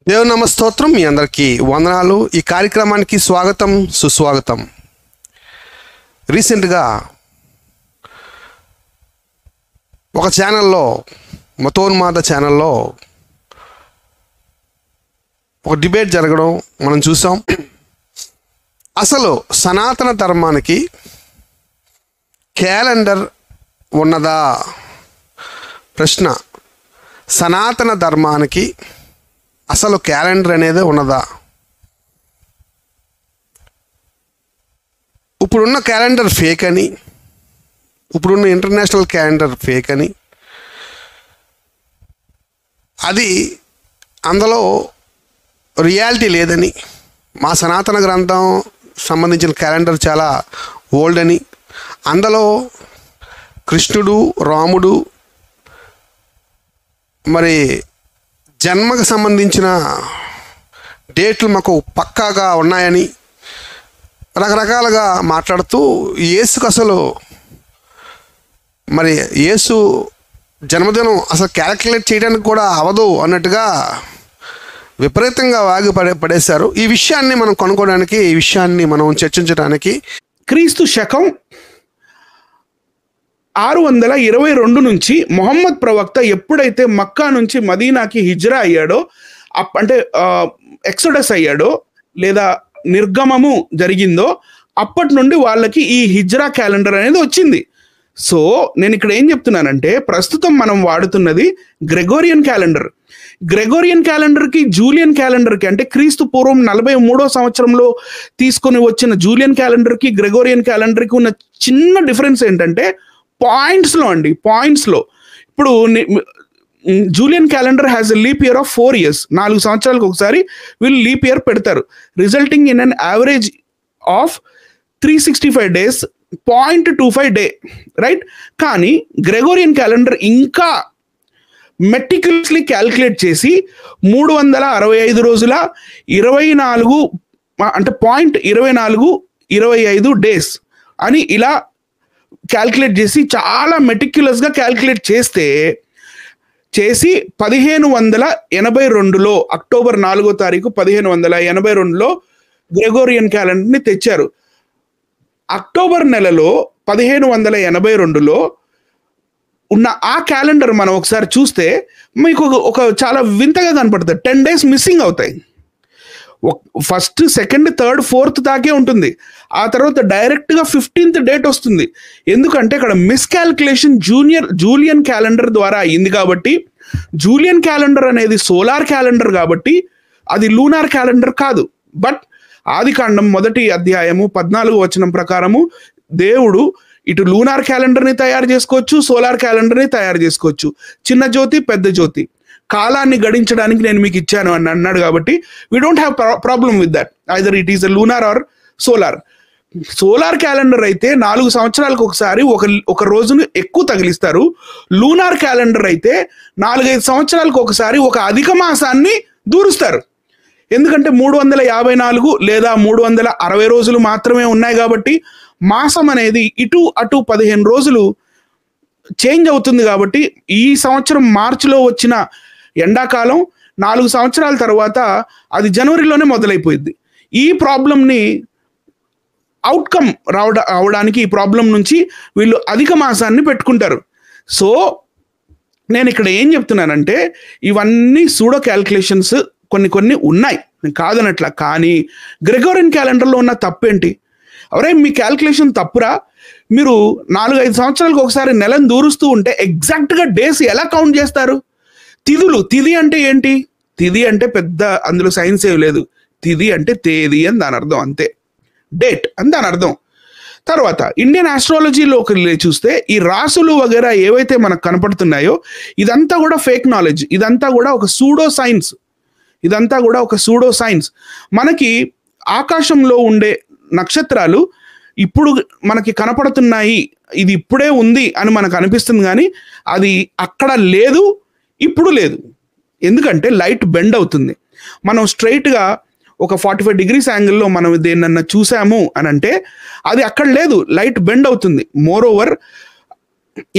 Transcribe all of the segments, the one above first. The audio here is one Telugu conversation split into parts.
దేవుని నమస్తోత్రం. మీ అందరికీ వందనాలు. ఈ కార్యక్రమానికి స్వాగతం, సుస్వాగతం. రీసెంట్గా ఒక ఛానల్లో, మతోన్మాద ఛానల్లో ఒక డిబేట్ జరగడం మనం చూసాం. అసలు సనాతన ధర్మానికి క్యాలెండర్ ఉన్నదా? ప్రశ్న. సనాతన ధర్మానికి అసలు క్యాలెండర్ అనేది ఉన్నదా? ఇప్పుడున్న క్యాలెండర్ ఫేక్ అని, ఇప్పుడున్న ఇంటర్నేషనల్ క్యాలెండర్ ఫేక్ అని, అది అందులో రియాలిటీ లేదని, మా సనాతన గ్రంథం సంబంధించిన క్యాలెండర్ చాలా ఓల్డ్ అని, అందులో కృష్ణుడు, రాముడు మరి జన్మకు సంబంధించిన డేట్లు మాకు పక్కాగా ఉన్నాయని రకరకాలుగా మాట్లాడుతూ యేసుకు అసలు మరి యేసు జన్మదినం అసలు క్యాలిక్యులేట్ చేయడానికి కూడా అవదు అన్నట్టుగా విపరీతంగా పడేశారు. ఈ విషయాన్ని మనం కనుక్కోవడానికి, ఈ విషయాన్ని మనం చర్చించడానికి క్రీస్తు శకం 622 నుంచి మొహమ్మద్ ప్రవక్త ఎప్పుడైతే మక్కా నుంచి మదీనాకి హిజ్రా అయ్యాడో, అంటే ఎక్సోడస్ అయ్యాడో లేదా నిర్గమము జరిగిందో, అప్పటి నుండి వాళ్ళకి ఈ హిజ్రా క్యాలెండర్ అనేది వచ్చింది. సో నేను ఇక్కడ ఏం చెప్తున్నానంటే, ప్రస్తుతం మనం వాడుతున్నది గ్రెగోరియన్ క్యాలెండర్. గ్రెగోరియన్ క్యాలెండర్కి జూలియన్ క్యాలెండర్కి, అంటే క్రీస్తు పూర్వం 43వ సంవత్సరంలో తీసుకొని వచ్చిన జూలియన్ క్యాలెండర్కి గ్రెగోరియన్ క్యాలెండర్కి ఉన్న చిన్న డిఫరెన్స్ ఏంటంటే పాయింట్స్లో. ఇప్పుడు Julian calendar has a leap year of 4 years. 4 సంవత్సరాలకు ఒకసారి వీళ్ళు లీప్ ఇయర్ పెడతారు, resulting in an average of 365 days, 0.25 day, right? కానీ గ్రెగోరియన్ క్యాలెండర్ ఇంకా మెటిక్యులస్లీ క్యాల్కులేట్ చేసి 365 రోజుల 24, అంటే 0.2425 days అని ఇలా క్యాల్కులేట్ చేసి చాలా మెటిక్యులస్గా క్యాల్కులేట్ చేసి 1582లో అక్టోబర్ 4వ తారీఖు 1582లో గ్రెగోరియన్ క్యాలెండర్ని తెచ్చారు. అక్టోబర్ నెలలో 1582లో ఉన్న ఆ క్యాలెండర్ మనం ఒకసారి చూస్తే మీకు ఒక చాలా వింతగా కనపడుతుంది. 10 days మిస్సింగ్ అవుతాయి. ఫస్ట్, సెకండ్, థర్డ్, ఫోర్త్ దాకే ఉంటుంది. ఆ తర్వాత డైరెక్ట్గా 15th డేట్ వస్తుంది. ఎందుకంటే ఇక్కడ మిస్కాల్కులేషన్ జూలియన్ క్యాలెండర్ ద్వారా అయింది కాబట్టి, జూలియన్ క్యాలెండర్ అనేది సోలార్ క్యాలెండర్ కాబట్టి అది లూనార్ క్యాలెండర్ కాదు. బట్ ఆదికాండం 1వ అధ్యాయము 14వ వచనం ప్రకారము దేవుడు ఇటు లూనార్ క్యాలెండర్ని తయారు చేసుకోవచ్చు, సోలార్ క్యాలెండర్ని తయారు చేసుకోవచ్చు. చిన్న జ్యోతి, పెద్ద జ్యోతి, కాలాన్ని గడించడానికి నేను మీకు ఇచ్చాను అని అన్నాడు. కాబట్టి we don't have problem with that. Either it is a lunar or solar. Solar calendar అయితే 4 సంవత్సరాలకు ఒకసారి ఒక రోజును ఎక్కువ తగిలిస్తారు. లూనార్ క్యాలెండర్ అయితే 4-5 సంవత్సరాలకు ఒకసారి ఒక అధిక మాసాన్ని దూరుస్తారు. ఎందుకంటే 354 లేదా 360 రోజులు మాత్రమే ఉన్నాయి కాబట్టి మాసం అనేది ఇటు అటు 15 రోజులు చేంజ్ అవుతుంది. కాబట్టి ఈ సంవత్సరం మార్చిలో వచ్చిన ఎండాకాలం 4 సంవత్సరాల తర్వాత అది జనవరిలోనే మొదలైపోయింది. ఈ ప్రాబ్లంని అవుట్కమ్ అవడానికి, ఈ ప్రాబ్లం నుంచి వీళ్ళు అధిక మాసాన్ని పెట్టుకుంటారు. సో నేను ఇక్కడ ఏం చెప్తున్నానంటే, ఇవన్నీ సూడో క్యాల్కులేషన్స్ కొన్ని ఉన్నాయి, నేను కాదనట్లా. కానీ గ్రెగోరియన్ క్యాలెండర్లో ఉన్న తప్పేంటి? అవరే మీ క్యాల్కులేషన్ తప్పురా, మీరు 4-5 సంవత్సరాలకు ఒకసారి నెలను దూరుస్తూ ఉంటే ఎగ్జాక్ట్గా డేస్ ఎలా కౌంట్ చేస్తారు? తిథి అంటే ఏంటి? తిథి అంటే పెద్ద అందులో సైన్స్ ఏమి లేదు. తిథి అంటే తేదీ అని దాని అర్థం, అంతే. డేట్ అని దాని అర్థం. తర్వాత ఇండియన్ ఆస్ట్రాలజీలోకి చూస్తే ఈ రాసులు వగేరా ఏవైతే మనకు కనపడుతున్నాయో ఇదంతా కూడా ఫేక్ నాలెడ్జ్, ఇదంతా కూడా ఒక సూడో సైన్స్. మనకి ఆకాశంలో ఉండే నక్షత్రాలు ఇప్పుడు మనకి కనపడుతున్నాయి, ఇది ఇప్పుడే ఉంది అని మనకు అనిపిస్తుంది, కానీ అది అక్కడ లేదు, ఇప్పుడు లేదు. ఎందుకంటే లైట్ బెండ్ అవుతుంది. మనం స్ట్రైట్గా ఒక 45 degrees యాంగిల్లో మనం దేన్నన్నా చూసాము అని అంటే అది అక్కడ లేదు, లైట్ బెండ్ అవుతుంది. మోర్ ఓవర్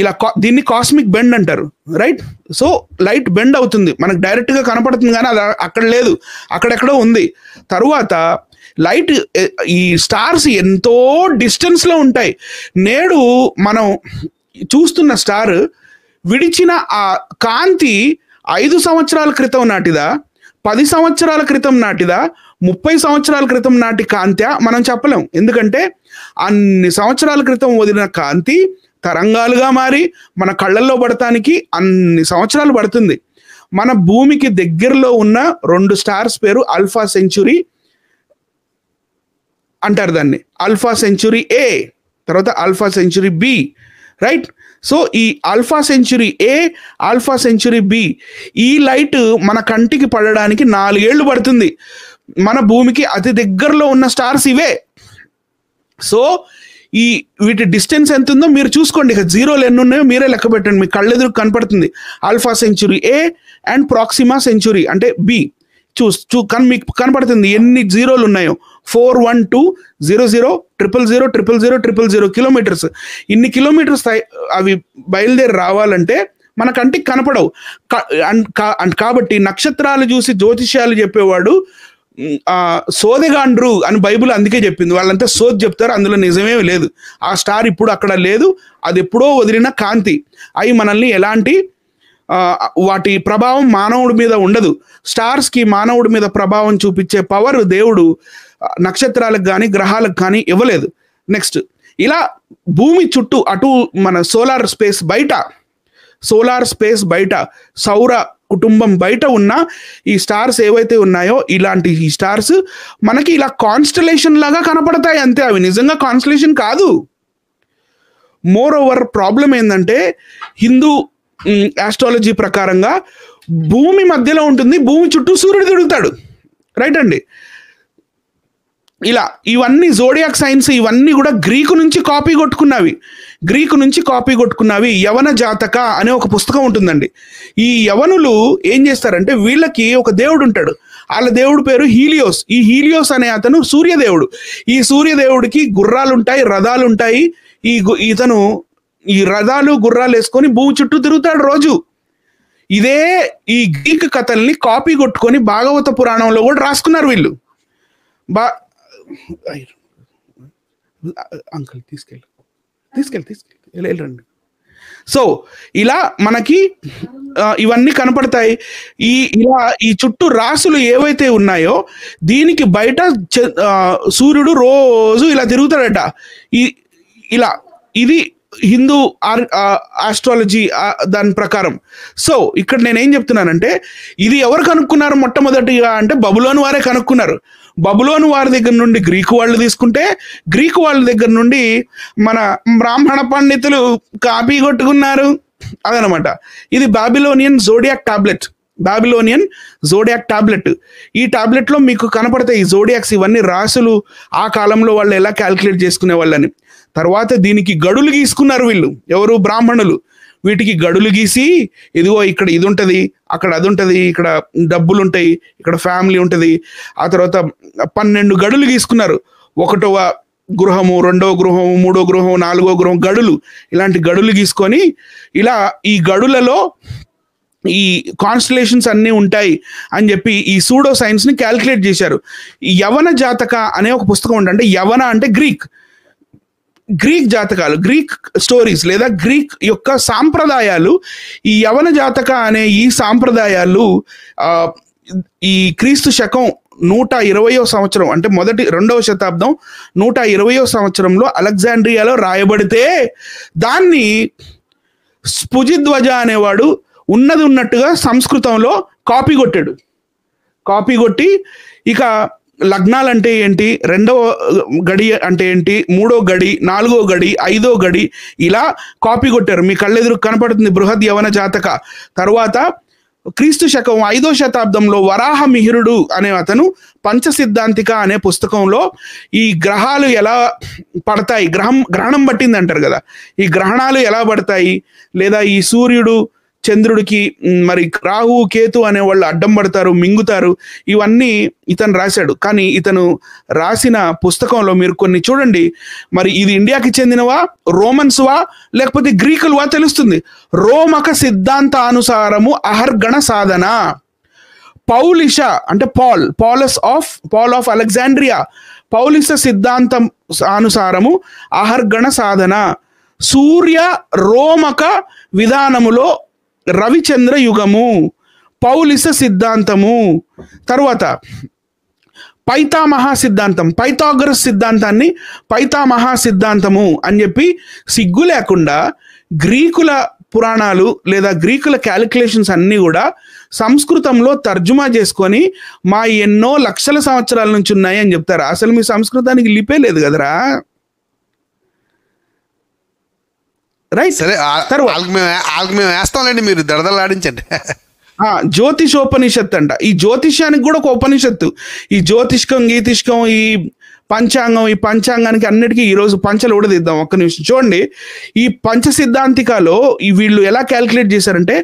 ఇలా దీన్ని కాస్మిక్ బెండ్ అంటారు, రైట్? సో లైట్ బెండ్ అవుతుంది, మనకు డైరెక్ట్గా కనపడుతుంది కానీ అది అక్కడ లేదు, అక్కడెక్కడో ఉంది. తరువాత లైట్, ఈ స్టార్స్ ఎంతో డిస్టెన్స్లో ఉంటాయి. నేడు మనం చూస్తున్న స్టార్ విడిచిన ఆ కాంతి 5 సంవత్సరాల క్రితం నాటిదా, 10 సంవత్సరాల క్రితం నాటిదా, 30 సంవత్సరాల క్రితం నాటి కాంతి మనం చెప్పలేం. ఎందుకంటే అన్ని సంవత్సరాల క్రితం వదిలిన కాంతి తరంగాలుగా మారి మన కళ్ళల్లో పడటానికి అన్ని సంవత్సరాలు పడుతుంది. మన భూమికి దగ్గరలో ఉన్న 2 స్టార్స్ పేరు ఆల్ఫా సెంచురీ అంటారు దాన్ని. ఆల్ఫా సెంచురీ ఏ, తర్వాత Alpha Centauri B, right? So ఈ Alpha Centauri A, Alpha Centauri B, ఈ లైట్ మన కంటికి పడడానికి 4 ఏళ్ళు పడుతుంది. మన భూమికి అతి దగ్గరలో ఉన్న స్టార్స్ ఇవే. సో వీటి డిస్టెన్స్ ఎంత ఉందో మీరు చూసుకోండి. ఇక జీరోలు ఎన్ని ఉన్నాయో మీరే లెక్క పెట్టండి, మీ కళ్ళెదురు కనపడుతుంది. Alpha Centauri A and Proxima century అంటే బి మీకు కనపడుతుంది ఎన్ని జీరోలు ఉన్నాయో. 41200000000 కిలోమీటర్స్. ఇన్ని కిలోమీటర్స్ అవి బయలుదేరి రావాలంటే మన కంటికి కనపడవు. కాబట్టి నక్షత్రాలు చూసి జ్యోతిష్యాలు చెప్పేవాడు సోదెగాండ్రు అని బైబిల్ అందుకే చెప్పింది. వాళ్ళంతా సోద్ చెప్తారు, అందులో నిజమే లేదు. ఆ స్టార్ ఇప్పుడు అక్కడ లేదు, అది ఎప్పుడో వదిలిన కాంతి. అవి మనల్ని ఎలాంటి వాటి ప్రభావం మానవుడి మీద ఉండదు. స్టార్స్కి మానవుడి మీద ప్రభావం చూపించే పవర్ దేవుడు నక్షత్రాలకు కానీ గ్రహాలకు కానీ ఇవ్వలేదు. నెక్స్ట్, ఇలా భూమి చుట్టూ అటు మన సోలార్ స్పేస్ బయట సౌర కుటుంబం బయట ఉన్న ఈ స్టార్స్ ఏవైతే ఉన్నాయో, ఇలాంటి ఈ స్టార్స్ మనకి ఇలా కాన్స్టలేషన్ లాగా కనపడతాయి అంతే, అవి నిజంగా కాన్స్టలేషన్ కాదు. మోర్ ఓవర్ ప్రాబ్లం ఏంటంటే హిందూ ఆస్ట్రాలజీ ప్రకారంగా భూమి మధ్యలో ఉంటుంది, భూమి చుట్టూ సూర్యుడు తిరుగుతాడు, రైట్ అండి? ఇలా ఇవన్నీ జోడియాక్ సైన్స్ ఇవన్నీ కూడా గ్రీకు నుంచి కాపీ కొట్టుకున్నవి. యవన జాతక అనే ఒక పుస్తకం ఉంటుందండి. ఈ యవనులు ఏం చేస్తారంటే, వీళ్ళకి ఒక దేవుడు ఉంటాడు, వాళ్ళ దేవుడు పేరు హీలియోస్. ఈ హీలియోస్ అనే అతను సూర్యదేవుడు. ఈ సూర్యదేవుడికి గుర్రాలుంటాయి, రథాలుంటాయి. ఇతను ఈ రథాలు గుర్రాలు వేసుకొని భూమి చుట్టూ తిరుగుతాడు రోజు. ఇదే ఈ గ్రీక్ కథల్ని కాపీ కొట్టుకొని భాగవత పురాణంలో కూడా రాసుకున్నారు వీళ్ళు. అంకుల్ తీసుకెళ్ళండి. సో ఇలా మనకి ఇవన్నీ కనపడతాయి. ఇలా ఈ చుట్టూ రాసులు ఏవైతే ఉన్నాయో దీనికి బయట సూర్యుడు రోజు ఇలా తిరుగుతాడట. ఇలా ఇది హిందూ ఆస్ట్రాలజీ దాని ప్రకారం. సో ఇక్కడ నేనేం చెప్తున్నానంటే, ఇది ఎవరు కనుక్కున్నారు మొట్టమొదటిగా అంటే బబులోను వారే కనుక్కున్నారు. బబులోను వారి దగ్గర నుండి గ్రీకు వాళ్ళు తీసుకుంటే, గ్రీకు వాళ్ళ దగ్గర నుండి మన బ్రాహ్మణ పండితులు కాపీ కొట్టుకున్నారు, అదనమాట. ఇది బాబిలోనియన్ జోడియాక్ టాబ్లెట్. ఈ టాబ్లెట్లో మీకు కనపడతాయి ఈ జోడియాక్స్, ఇవన్నీ రాసులు. ఆ కాలంలో వాళ్ళు ఎలా క్యాల్కులేట్ చేసుకునే వాళ్ళని. తర్వాత దీనికి గడులు గీసుకున్నారు వీళ్ళు, ఎవరు? బ్రాహ్మణులు. వీటికి గడులు గీసి, ఇదిగో ఇక్కడ ఇది ఉంటుంది, అక్కడ అది ఉంటుంది, ఇక్కడ డబ్బులు ఉంటాయి, ఇక్కడ ఫ్యామిలీ ఉంటుంది. ఆ తర్వాత 12 గడులు గీసుకున్నారు. 1వ గృహము, 2వ గృహము, 3వ గృహం, 4వ గృహం, గడులు. ఇలాంటి గడులు గీసుకొని ఇలా ఈ గడులలో ఈ కాన్స్టలేషన్స్ అన్నీ ఉంటాయి అని చెప్పి ఈ సూడో సైన్స్ని క్యాల్కులేట్ చేశారు. ఈ యవన జాతక అనే ఒక పుస్తకం ఉంటుంది. అంటే యవన అంటే గ్రీక్ జాతకాలు, గ్రీక్ స్టోరీస్ లేదా గ్రీక్ యొక్క సాంప్రదాయాలు. ఈ యవన జాతక అనే ఈ సాంప్రదాయాలు ఈ క్రీస్తు శకం 120వ సంవత్సరం అంటే 2వ శతాబ్దం 120వ సంవత్సరంలో అలెగ్జాండ్రియాలో రాయబడితే దాన్ని స్పుజిధ్వజ అనేవాడు ఉన్నట్టుగా సంస్కృతంలో కాపీ కొట్టి ఇక లగ్నాలు అంటే ఏంటి, 2వ గడి అంటే ఏంటి, 3వ గడి, 4వ గడి, 5వ గడి, ఇలా కాపీ కొట్టారు. మీ కళ్ళెదురు కనపడుతుంది బృహద్ యవన జాతక. తర్వాత క్రీస్తు శకం 5వ శతాబ్దంలో వరాహ మిహిరుడు అనే అతను పంచసిద్ధాంతిక అనే పుస్తకంలో ఈ గ్రహాలు ఎలా పడతాయి, గ్రహణం పట్టింది అంటారు కదా, ఈ గ్రహణాలు ఎలా పడతాయి, లేదా ఈ సూర్యుడు చంద్రుడికి మరి రాహు కేతు అనే వాళ్ళు అడ్డం పడతారు, మింగుతారు. ఇవన్నీ ఇతను రాశాడు. కానీ ఇతను రాసిన పుస్తకంలో మీరు కొన్ని చూడండి, మరి ఇది ఇండియాకి చెందినవా, రోమన్స్వా, లేకపోతే గ్రీకులువా తెలుస్తుంది. రోమక సిద్ధాంతానుసారము అహర్గణ సాధన, పౌలిష అంటే పాల్ ఆఫ్ అలెగ్జాండ్రియా, పౌలిష సిద్ధాంతం అనుసారము అహర్గణ సాధన, సూర్య రోమక విధానములో రవిచంద్ర యుగము, పౌలిష సిద్ధాంతము. తర్వాత పైతామహా సిద్ధాంతం, పైథాగరస్ సిద్ధాంతాన్ని పైతామహా సిద్ధాంతము అని చెప్పి సిగ్గు లేకుండా గ్రీకుల పురాణాలు లేదా గ్రీకుల క్యాలిక్యులేషన్స్ అన్నీ కూడా సంస్కృతంలో తర్జుమా చేసుకొని మా ఎన్నో లక్షల సంవత్సరాల నుంచి ఉన్నాయి అని చెప్తారు. అసలు మీ సంస్కృతానికి లిపే లేదు కదరా. రైట్, సరే, వాళ్ళకి మేము వేస్తాంలేండి, మీరు దడదలాడించండి. జ్యోతిషోపనిషత్తు అంట. ఈ జ్యోతిష్యానికి కూడా ఒక ఉపనిషత్తు. ఈ జ్యోతిష్కం, గీతిష్కం, ఈ పంచాంగం, ఈ పంచాంగానికి అన్నిటికీ ఈరోజు పంచలు ఊడదిద్దాం. ఒక్క నిమిషం చూడండి. ఈ పంచ సిద్ధాంతికాలో వీళ్ళు ఎలా క్యాల్కులేట్ చేశారంటే,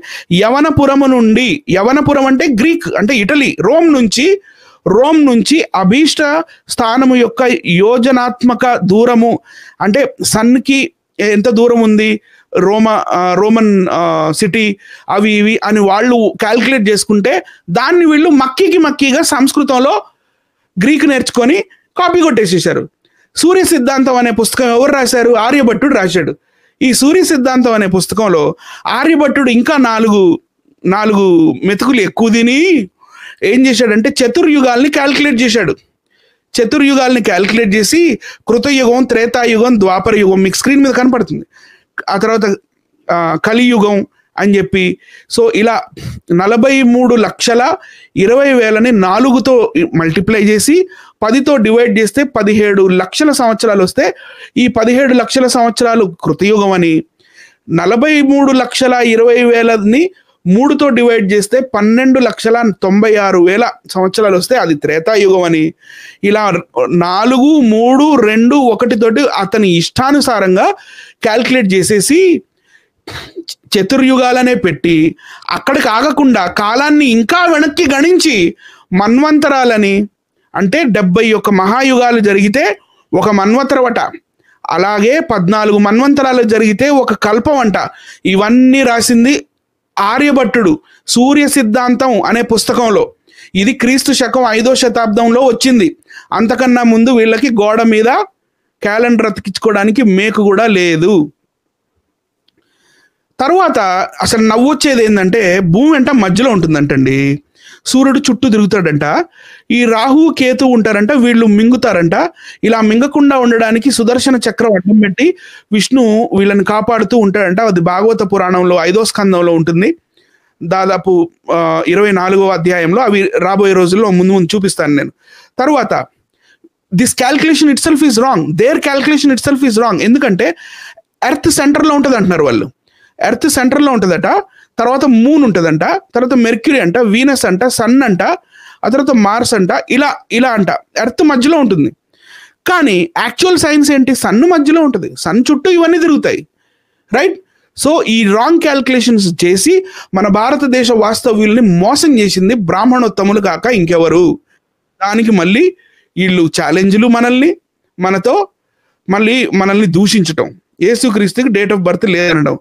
యవనపురము నుండి, యవనపురం అంటే గ్రీక్ అంటే ఇటలీ, రోమ్ నుంచి అభీష్ట స్థానము యొక్క యోజనాత్మక దూరము అంటే సన్కి ఎంత దూరం ఉంది రోమన్ సిటీ, అవి ఇవి అని వాళ్ళు క్యాల్కులేట్ చేసుకుంటే దాన్ని వీళ్ళు మక్కీగా సంస్కృతంలో గ్రీక్ నేర్చుకొని కాపీ కొట్టేసేసారు. సూర్య సిద్ధాంతం అనే పుస్తకం ఎవరు రాశారు? ఆర్యభట్టుడు రాశాడు. ఈ సూర్య సిద్ధాంతం అనే పుస్తకంలో ఆర్యభట్టుడు ఇంకా నాలుగు మెతుకులు ఎక్కువ తిని ఏం చేశాడంటే చతుర్యుగాల్ని క్యాల్కులేట్ చేశాడు. చతుర్యుగాల్ని క్యాల్కులేట్ చేసి కృతయుగం, త్రేతాయుగం, ద్వాపర యుగం మీకు స్క్రీన్ మీద కనపడుతుంది. ఆ తర్వాత కలియుగం అని చెప్పి, సో ఇలా 43,20,000ని 4తో మల్టిప్లై చేసి 10తో డివైడ్ చేస్తే 17 లక్షల సంవత్సరాలు వస్తే, ఈ 17 లక్షల సంవత్సరాలు కృతయుగం అని, 43,20,000ని 3తో డివైడ్ చేస్తే 12,96,000 సంవత్సరాలు వస్తే అది త్రేతాయుగం అని, ఇలా 4, 3, 2, 1 తోటి అతని ఇష్టానుసారంగా క్యాల్కులేట్ చేసేసి చతుర్యుగాలనే పెట్టి అక్కడికి ఆగకుండా కాలాన్ని ఇంకా వెనక్కి గణించి మన్వంతరాలని, అంటే 71 మహాయుగాలు జరిగితే ఒక మన్వంతరవట, అలాగే 14 మన్వంతరాలు జరిగితే ఒక కల్పం అంట. ఇవన్నీ రాసింది ఆర్యభట్టుడు సూర్య సిద్ధాంతం అనే పుస్తకంలో. ఇది క్రీస్తు శకం 5వ శతాబ్దంలో వచ్చింది. అంతకన్నా ముందు వీళ్ళకి గోడ మీద క్యాలెండర్ అతికించుకోవడానికి మేకు కూడా లేదు. తర్వాత అసలు నవ్వొచ్చేది ఏంటంటే, భూమి అంట మధ్యలో ఉంటుందంటండి, సూర్యుడు చుట్టూ తిరుగుతాడంట, ఈ రాహు కేతు ఉంటారంట, వీళ్ళు మింగుతారంట. ఇలా మింగకుండా ఉండడానికి సుదర్శన చక్రం అడ్డం పెట్టి విష్ణు వీళ్ళని కాపాడుతూ ఉంటాడంట. అది భాగవత పురాణంలో 5వ స్కందంలో ఉంటుంది, దాదాపు 24వ అధ్యాయంలో. అవి రాబోయే రోజుల్లో ముందు చూపిస్తాను నేను. తర్వాత this calculation itself is wrong, there calculation itself is wrong. ఎందుకంటే ఎర్త్ సెంటర్లో ఉంటుంది అంటున్నారు వాళ్ళు. ఎర్త్ సెంటర్లో ఉంటుందట, తర్వాత మూన్ ఉంటుందంట, తర్వాత మెర్క్యూరీ అంట, వీనస్ అంట, సన్ అంట, ఆ తర్వాత మార్స్ అంట, ఇలా అంట. ఎర్త్ మధ్యలో ఉంటుంది. కానీ యాక్చువల్ సైన్స్ ఏంటి? సన్ మధ్యలో ఉంటుంది, సన్ చుట్టూ ఇవన్నీ తిరుగుతాయి. రైట్? సో ఈ రాంగ్ క్యాల్కులేషన్స్ చేసి మన భారతదేశ వాస్తవ్యుల్ని మోసం చేసింది బ్రాహ్మణోత్తములు కాక ఇంకెవరు? దానికి మళ్ళీ వీళ్ళు ఛాలెంజ్లు మనల్ని దూషించటం, యేసుక్రీస్తుకి డేట్ ఆఫ్ బర్త్ లేదనడం.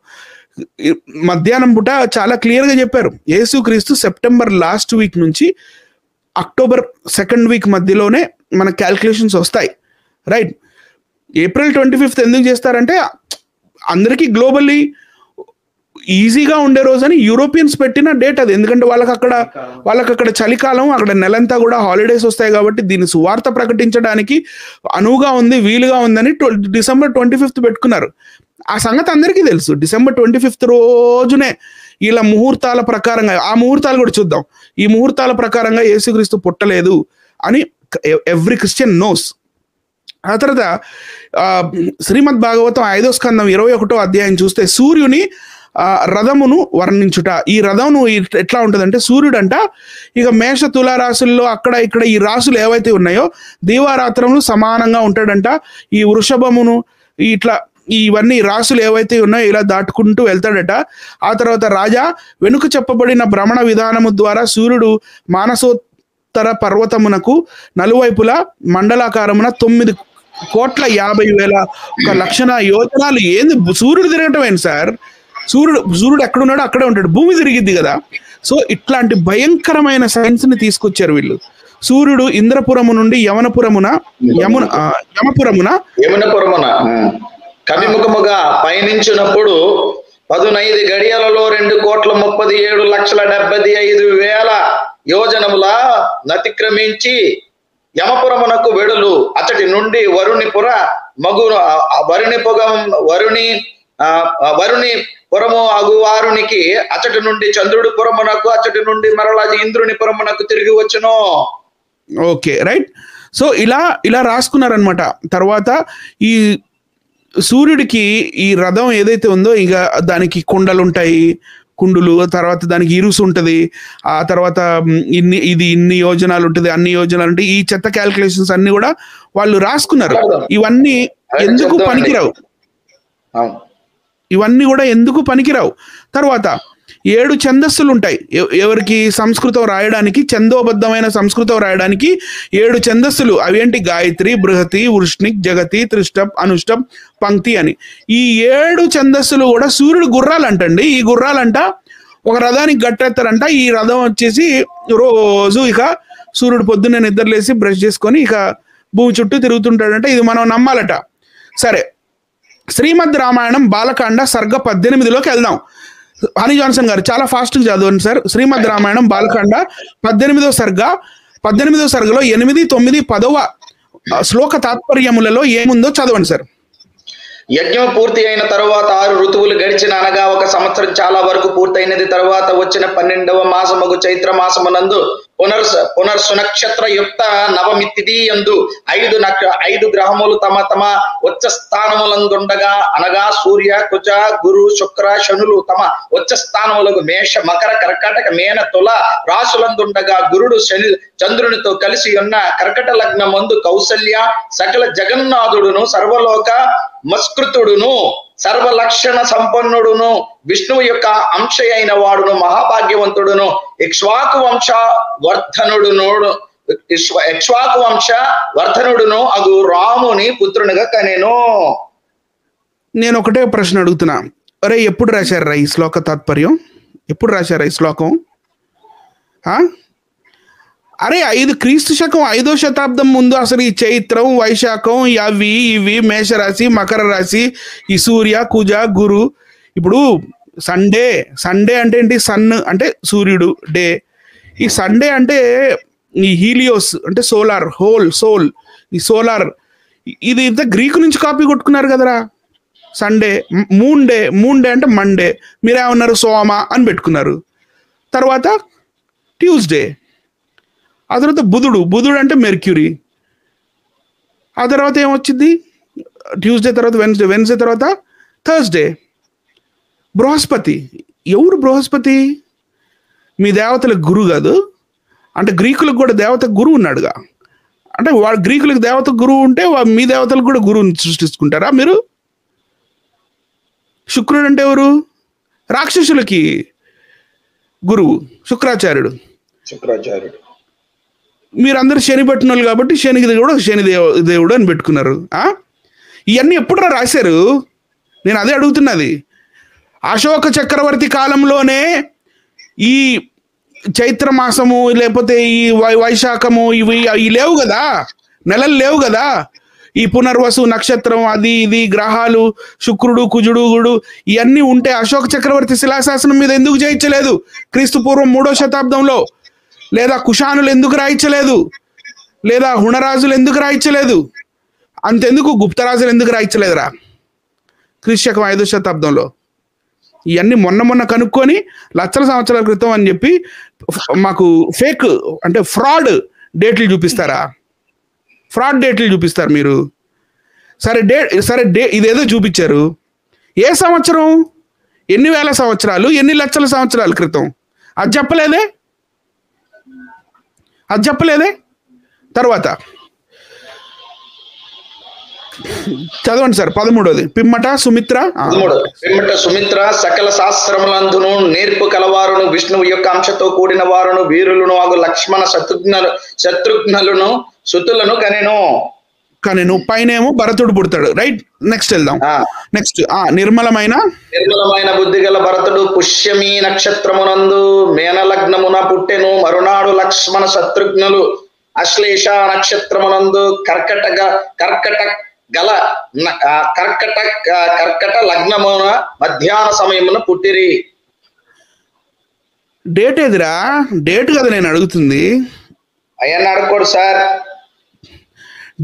మధ్యాహ్నం పూట చాలా క్లియర్గా చెప్పారు, యేసుక్రీస్తు సెప్టెంబర్ లాస్ట్ వీక్ నుంచి అక్టోబర్ 2nd వీక్ మధ్యలోనే మన క్యాల్కులేషన్స్ వస్తాయి. రైట్? April 25th ఎందుకు చేస్తారంటే అందరికీ గ్లోబల్లీ ఈజీగా ఉండే రోజని యూరోపియన్స్ పెట్టిన డేట్ అది. ఎందుకంటే వాళ్ళకి అక్కడ చలికాలం, అక్కడ నెలంతా కూడా హాలిడేస్ వస్తాయి కాబట్టి దీన్ని సువార్త ప్రకటించడానికి అనువుగా ఉంది, వీలుగా ఉందని December 25th పెట్టుకున్నారు. ఆ సంగతి అందరికీ తెలుసు. December 25th రోజునే ఇలా ముహూర్తాల ప్రకారంగా, ఆ ముహూర్తాలు కూడా చూద్దాం, ఈ ముహూర్తాల ప్రకారంగా యేసుక్రీస్తు పుట్టలేదు అని ఎవ్రీ క్రిస్టియన్ నోస్. ఆ తర్వాత శ్రీమద్ భాగవతం 5వ స్కందం 21వ అధ్యాయం చూస్తే సూర్యుని రథమును వర్ణించుట. ఈ రథమును ఎట్లా ఉంటుందంటే, సూర్యుడంట ఇక మేష తుల రాశుల్లో అక్కడ ఇక్కడ ఈ రాశులు ఏవైతే ఉన్నాయో దీవారాత్రములు సమానంగా ఉంటాడంట. ఈ వృషభమును ఇట్లా ఇవన్నీ రాసులు ఏవైతే ఉన్నాయో ఇలా దాటుకుంటూ వెళ్తాడట. ఆ తర్వాత రాజా వెనుక చెప్పబడిన భ్రమణ విధానము ద్వారా సూర్యుడు మానసోత్తర పర్వతమునకు నలువైపులా మండలాకారమున 9,50,100,000 యోజనాలు. ఏంది సూర్యుడు తిరగటం ఏంటి సార్? సూర్యుడు ఎక్కడున్నాడో అక్కడే ఉంటాడు, భూమి తిరిగిద్ది కదా. సో ఇట్లాంటి భయంకరమైన సైన్స్ ని తీసుకొచ్చారు వీళ్ళు. సూర్యుడు ఇంద్రపురము నుండి యమపురమున కవిముఖముగా పయనించినప్పుడు 15 గడియలలో 2,37,75,000 యోజనముల నతిక్రమించి యమపురమునకు వెడులు. అతడి నుండి వరుణి పురము అగువారునికి, అతడి నుండి చంద్రుడి పురమునకు, అతడి నుండి మరలా ఇంద్రుని పురమునకు తిరిగి వచ్చును. Okay, right. సో ఇలా రాసుకున్నారనమాట. తర్వాత ఈ సూర్యుడికి ఈ రథం ఏదైతే ఉందో ఇక దానికి కుండలు ఉంటాయి, కుండులు, తర్వాత దానికి ఇరుసు ఉంటుంది, ఆ తర్వాత ఇన్ని యోజనాలు ఉంటుంది, అన్ని యోజనాలు ఉంటాయి. ఈ చెత్త క్యాల్కులేషన్స్ అన్ని కూడా వాళ్ళు రాసుకున్నారు. ఇవన్నీ ఎందుకు పనికిరావు. తర్వాత 7 ఛందస్సులు ఉంటాయి ఎవరికి? సంస్కృతం రాయడానికి, ఛందోబద్ధమైన సంస్కృతం రాయడానికి 7 ఛందస్సులు. అవేంటి? గాయత్రి, బృహతి, వృష్ణిక్, జగతి, త్రిష్టప్, అనుష్టప్, పంక్తి అని. ఈ 7 ఛందస్సులు కూడా సూర్యుడు గుర్రాలంటండి. ఈ గుర్రాలంట ఒక రథానికి గట్టెత్తారంట. ఈ రథం వచ్చేసి రోజు ఇక సూర్యుడు పొద్దున్నే నిద్రలేసి బ్రష్ చేసుకొని ఇక భూమి చుట్టూ తిరుగుతుంటాడంట. ఇది మనం నమ్మాలట. సరే, శ్రీమద్ రామాయణం బాలకాండ సర్గ 18లోకి వెళ్దాం. హనీ జాన్సన్ గారు చాలా ఫాస్ట్గా చదవండి సార్. శ్రీమద్ రామాయణం బాలకాండ 18వ సర్గలో 8, 9, 10వ శ్లోక తాత్పర్యములలో ఏముందో చదవండి సార్. యజ్ఞం పూర్తి అయిన తరువాత 6 ఋతువులు గడిచిన, అనగా 1 సంవత్సరం చాలా వరకు పూర్తయినది. తరువాత వచ్చిన 12వ మాసముగు చైత్ర మాసమునందు పునర్సునక్షత్ర యుక్త నవమి తిథి యందు 5 గ్రహములు తమ ఉచ్చ స్థానములందుండగా, అనగా సూర్య, కుజ, గురు, శుక్ర, శనులు తమ ఉచ్చ స్థానములకు మేష, మకర, కర్కాటక, మేన, తుల రాసులందుండగా, గురుడు చంద్రునితో కలిసి ఉన్న కర్కట లగ్నమందు కౌసల్య సకల జగన్నాథుడును సర్వలోక మస్కృతుడును సర్వలక్షణ సంపన్నుడును విష్ణువు యొక్క అంశ అయిన వాడును మహాభాగ్యవంతుడును ఇక్ష్వాకు వంశ వర్ధనుడును అగు రాముని పుత్రునిగా కనెను. నేను ఒకటే ప్రశ్న అడుగుతున్నా, అరే ఎప్పుడు రాశారా ఈ శ్లోక తాత్పర్యం? ఎప్పుడు రాశారా ఈ శ్లోకం? అరే 5 క్రీస్తు శకం 5వ శతాబ్దం ముందు అసలు ఈ చైత్రం, వైశాఖం, ఇవి మేషరాశి, మకర రాశి, ఈ సూర్య, కుజ, గురు. ఇప్పుడు సండే అంటే ఏంటి? సన్ అంటే సూర్యుడు, డే. ఈ సండే అంటే ఈ హీలియోస్ అంటే సోలార్, సోల్, ఈ సోలార్. ఇది ఇంత గ్రీకు నుంచి కాపీ కొట్టుకున్నారు కదరా. సండే, మూన్ డే అంటే మండే. మీరేమన్నారు? సోమ అని పెట్టుకున్నారు. తర్వాత ట్యూస్డే, ఆ తర్వాత బుధుడు అంటే మెర్క్యూరీ. ఆ తర్వాత ఏమొచ్చింది? ట్యూస్డే తర్వాత వెన్స్డే తర్వాత థర్స్డే. బృహస్పతి. ఎవరు బృహస్పతి? మీ దేవతలకు గురువు కాదు అంటే గ్రీకులకు కూడా దేవత గురువు ఉన్నాడుగా. అంటే వాడు గ్రీకులకు దేవత గురువు ఉంటే మీ దేవతలకు కూడా గురువుని సృష్టించుకుంటారా మీరు? శుక్రుడు అంటే ఎవరు? రాక్షసులకి గురువు శుక్రాచార్యుడు. మీరందరూ శని పెట్టిన వాళ్ళు కాబట్టి శనికి కూడా శని దేవుడు అని పెట్టుకున్నారు. ఇవన్నీ ఎప్పుడు రాశారు? నేను అదే అడుగుతున్నది. అశోక చక్రవర్తి కాలంలోనే ఈ చైత్ర మాసము లేకపోతే ఈ వైశాఖము ఇవి లేవు కదా, నెలలు లేవు కదా. ఈ పునర్వసు నక్షత్రం అది ఇది గ్రహాలు శుక్రుడు, కుజుడు, గుడు ఇవన్నీ ఉంటే అశోక చక్రవర్తి శిలాశాసనం మీద ఎందుకు చేయించలేదు? క్రీస్తు పూర్వం 3వ శతాబ్దంలో. లేదా కుషానులు ఎందుకు రాయించలేదు? లేదా హుణరాజులు ఎందుకు రాయించలేదు? అంతెందుకు గుప్తరాజులు ఎందుకు రాయించలేదురా క్రీస్తు శకం 5వ శతాబ్దంలో? ఇవన్నీ మొన్న కనుక్కొని లక్షల సంవత్సరాల క్రితం అని చెప్పి మాకు ఫేక్ అంటే ఫ్రాడ్ డేట్లు చూపిస్తారా? ఫ్రాడ్ డేట్లు చూపిస్తారు మీరు. సరే ఇదేదో చూపించారు. ఏ సంవత్సరం? ఎన్ని వేల సంవత్సరాలు, ఎన్ని లక్షల సంవత్సరాల క్రితం? అది చెప్పలేదే. తర్వాత చదవండి సార్ 13ది. పిమ్మట సుమిత్ర. 13 పిమ్మట సుమిత్ర సకల శాస్త్రములందును నేర్పు కలవారును విష్ణువు యొక్క అంశతో కూడిన వారును వీరులను ఆగు లక్ష్మణ శత్రుఘ్నులను సుతులను కనెను. పైనేమో భరతుడు పుడతాడు. రైట్, నెక్స్ట్ వెళ్దాం. నెక్స్ట్ నిర్మలమైన బుద్ధి గల భరతుడు పుష్యమి నక్షత్రమునందు మేనలగ్నమున పుట్టెను. మరునాడు లక్ష్మణ శత్రుఘ్నులు అశ్లేష నక్షత్రమునందు కర్కట లగ్నమున మధ్యాహ్న సమయమున పుట్టిరి. డేట్ ఎదురా? డేట్ కదా నేను అడుగుతుంది. అయ్యన్న అడగకూడదు సార్.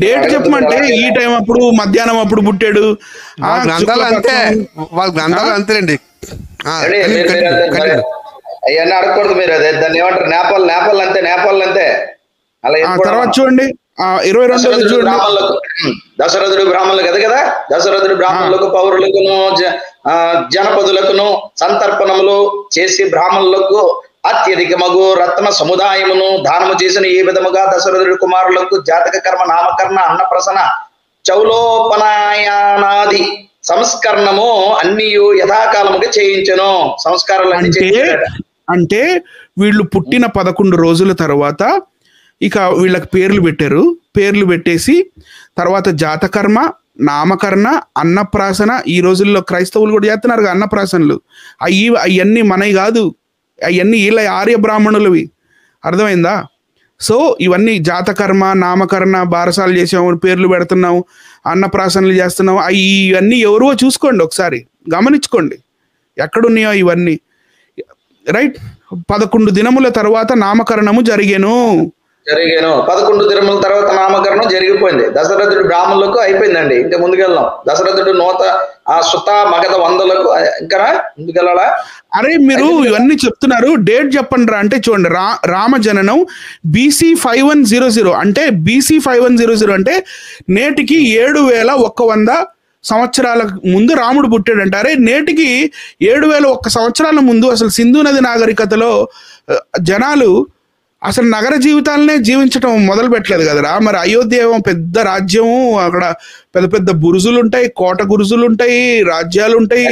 డేట్ చెప్పమంటే ఈ టైం అప్పుడు మధ్యాహ్నం అప్పుడు పుట్టాడు. అంతేనండి. అవన్నీ అడగకూడదు మీరు. అదే దాన్ని ఏమంటారు? నేపాల్ అంతే. అలా తర్వాత చూడండి 22 చూడండి. దశరథుడు బ్రాహ్మణులకు కదా, దశరథుడు బ్రాహ్మణులకు పౌరులకును జనపదులకును సంతర్పణములు చేసి బ్రాహ్మణులకు అత్యధిక మగు రత్న సముదాయమును దానము చేసిన ఈ విధముగా దశరథుడి కుమారులకు జాతక కర్మ నామకరణ అన్నప్రసన చౌలోపనయనాది సంస్కరణము అన్ని యథాకాలముగా చేయించను. సంస్కారాలు అంటే వీళ్ళు పుట్టిన 11 రోజుల తర్వాత ఇక వీళ్ళకి పేర్లు పెట్టేసి తర్వాత జాతకర్మ, నామకరణ, అన్నప్రాసన. ఈ రోజుల్లో క్రైస్తవులు కూడా చేస్తున్నారు అన్నప్రాసనలు. అవన్నీ మనవి కాదు, అవన్నీ వీళ్ళ ఆర్య బ్రాహ్మణులవి. అర్థమైందా? సో ఇవన్నీ జాతకర్మ, నామకరణ, బారసాలు చేసాము, పేర్లు పెడుతున్నాము, అన్నప్రాసనలు చేస్తున్నాము. ఇవన్నీ ఎవరో చూసుకోండి, ఒకసారి గమనించుకోండి ఎక్కడున్నాయో ఇవన్నీ. రైట్, 11 దినముల తర్వాత నామకరణము జరిగేను. 11 దినముల తర్వాత నామకరణం జరిగిపోయింది. దశరథుడు బ్రాహ్మణులకు అయిపోయిందండి. ఇంకా ముందుకెళ్దాం. దశరథుడు సుత మగధ వందలకు ఇంకా ముందుకెళ్ళాలా? అరే మీరు ఇవన్నీ చెప్తున్నారు, డేట్ చెప్పండి రా అంటే చూడండి. రామ జననం BC 5100 అంటే BC 5100 అంటే నేటికి 7100 సంవత్సరాల ముందు రాముడు పుట్టాడంట. అరే నేటికి 7001 సంవత్సరాల ముందు అసలు సింధు నది నాగరికతలో జనాలు అసలు నగర జీవితాలనే జీవించడం మొదలు పెట్టలేదు కదరా. మరి అయోధ్య ఏమో పెద్ద రాజ్యము, అక్కడ పెద్ద పెద్ద బురుజులు ఉంటాయి, కోట గురుజులు ఉంటాయి, రాజ్యాలు ఉంటాయి,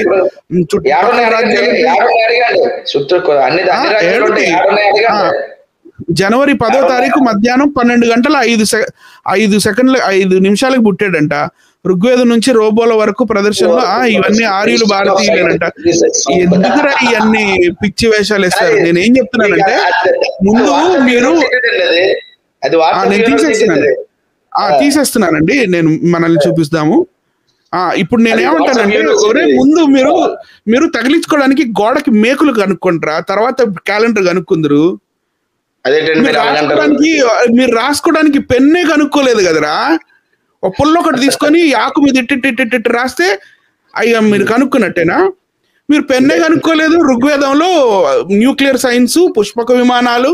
జనవరి 10వ తారీఖు మధ్యాహ్నం 12 గంటల 5 నిమిషాలకు పుట్టాడంట. ఋగ్వేదం నుంచి రోబోల వరకు ప్రదర్శనలో ఇవన్నీ ఆర్యులు భారతీయులేనంట. ఎందుకురా ఇవన్నీ పిచ్చి వేషాలు వేస్తారు? నేనేం చెప్తున్నానంటే ముందు మీరు తీసేస్తున్నానండి, నేను మనల్ని చూపిస్తాము. ఇప్పుడు నేనేమంటానంటే ముందు మీరు తగిలించుకోవడానికి గోడకి మేకులు కనుక్కుంటారా, తర్వాత క్యాలెండర్ కనుక్కుందరు. మీరు రాసుకోవడానికి పెన్నే కనుక్కోలేదు కదరా. ఒక పుల్ల ఒకటి తీసుకొని ఆకు మీద ఇట్టి రాస్తే అయ్యా మీరు కనుక్కున్నట్టేనా? మీరు పెన్నే కనుక్కోలేదు. ఋగ్వేదంలో న్యూక్లియర్ సైన్స్, పుష్పక విమానాలు,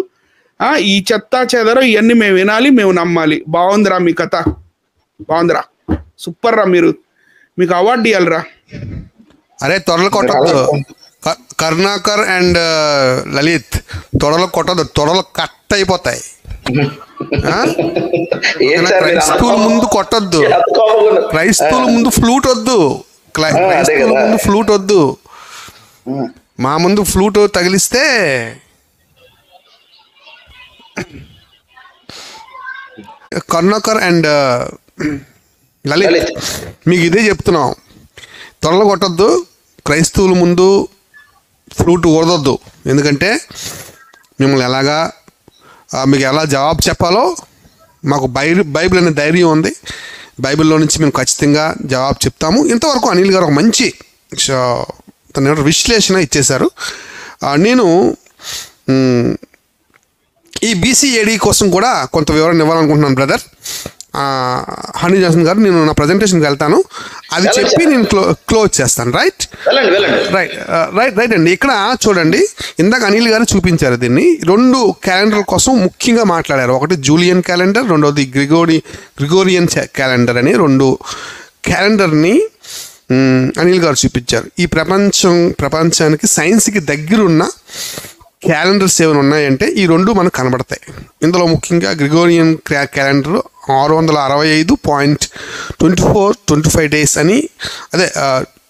ఈ చెత్త చెదరం ఇవన్నీ మేము వినాలి, మేము నమ్మాలి. బాగుందిరా మీ కథ, బాగుందిరా, సూపర్ రా. మీకు అవార్డు ఇవ్వాలిరా. అరే తొడలు కొట్టద్దు, కరుణాకర్ అండ్ లలిత్ తొడలు కొట్టద్దు, తొడలు కట్ అయిపోతాయి. క్రైస్తవుల ముందు కొట్టద్దు, క్రైస్తవుల ముందు ఫ్లూట్ వద్దు, క్రైస్తవుల ముందు ఫ్లూట్ వద్దు. మా ముందు ఫ్లూట్ తగిలిస్తే కరుణాకర్ అండ్ లలిత్ మీకు ఇదే చెప్తున్నాం, తొడలు కొట్టద్దు, క్రైస్తవుల ముందు ఫ్లూట్ ఊరదొద్దు. ఎందుకంటే మిమ్మల్ని ఎలాగా మీకు ఎలా జవాబు చెప్పాలో మాకు బైబిల్ అనే ధైర్యం ఉంది. బైబిల్లో నుంచి మేము ఖచ్చితంగా జవాబు చెప్తాము. ఇంతవరకు అనిల్ గారు ఒక మంచి తన విశ్లేషణ ఇచ్చేశారు. నేను ఈ BCAD కోసం కూడా కొంత వివరణ ఇవ్వాలనుకుంటున్నాను బ్రదర్. హనీ జాన్సన్ గారు, నేను నా ప్రజెంటేషన్కి వెళ్తాను, అది చెప్పి నేను క్లోజ్ చేస్తాను. రైట్ అండి. ఇక్కడ చూడండి, ఇందాక అనిల్ గారు చూపించారు దీన్ని. 2 క్యాలెండర్ కోసం ముఖ్యంగా మాట్లాడారు. ఒకటి జూలియన్ క్యాలెండర్, రెండవది గ్రిగోరియన్ క్యాలెండర్ అని 2 క్యాలెండర్ని అనిల్ గారు చూపించారు. ఈ ప్రపంచానికి సైన్స్కి దగ్గరున్న క్యాలెండర్స్ ఏమైనా ఉన్నాయంటే ఈ 2 మనకు కనబడతాయి. ఇందులో ముఖ్యంగా గ్రిగోరియన్ క్యాలెండర్ 665.2425 డేస్ అని, అదే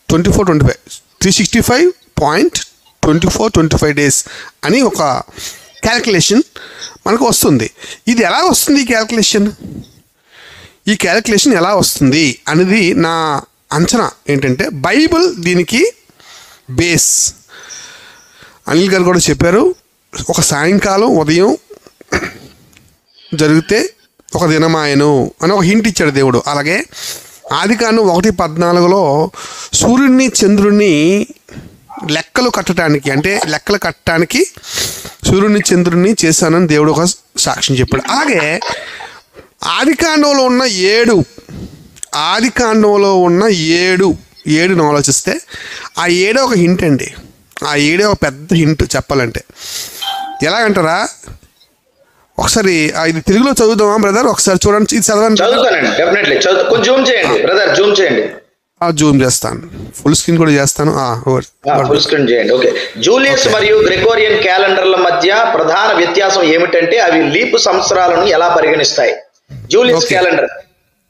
365.2425 డేస్ అని ఒక క్యాలిక్యులేషన్ మనకు వస్తుంది. ఇది ఎలా వస్తుంది ఈ క్యాలిక్యులేషన్ ఎలా వస్తుంది అనేది నా అంచనా ఏంటంటే, బైబిల్ దీనికి బేస్. అనిల్ గారు కూడా చెప్పారు, ఒక సాయంకాలం ఉదయం జరిగితే ఒక దినమాయను అని ఒక హింట్ ఇచ్చాడు దేవుడు. అలాగే ఆదికాండం 1:14 సూర్యుడిని చంద్రుడిని లెక్కలు కట్టడానికి సూర్యుడిని చంద్రుడిని చేశానని దేవుడు ఒక సాక్ష్యం చెప్పాడు. అలాగే ఆదికాండంలో ఉన్న ఏడును ఆలోచిస్తే ఆ ఏడే ఒక హింట్ అండి. ఆ ఏడే ఒక పెద్ద హింట్ చెప్పాలంటే. ఎలాగంటారా, ఒకసారి ఇది తెలుగులో చదువుదామా బ్రదర్? ఒకసారి చూడండి, ఇది చదవండి. జూమ్ చేస్తాను, ఫుల్ స్క్రీన్ కూడా చేస్తాను. ఫుల్ స్క్రీన్ చేయండి. ఓకే. జూలియస్ మరియు గ్రెగోరియన్ క్యాలెండర్ల మధ్య ప్రధాన వ్యత్యాసం ఏమిటంటే అవి లీపు సంవత్సరాలను ఎలా పరిగణిస్తాయి. జూలియస్ క్యాలెండర్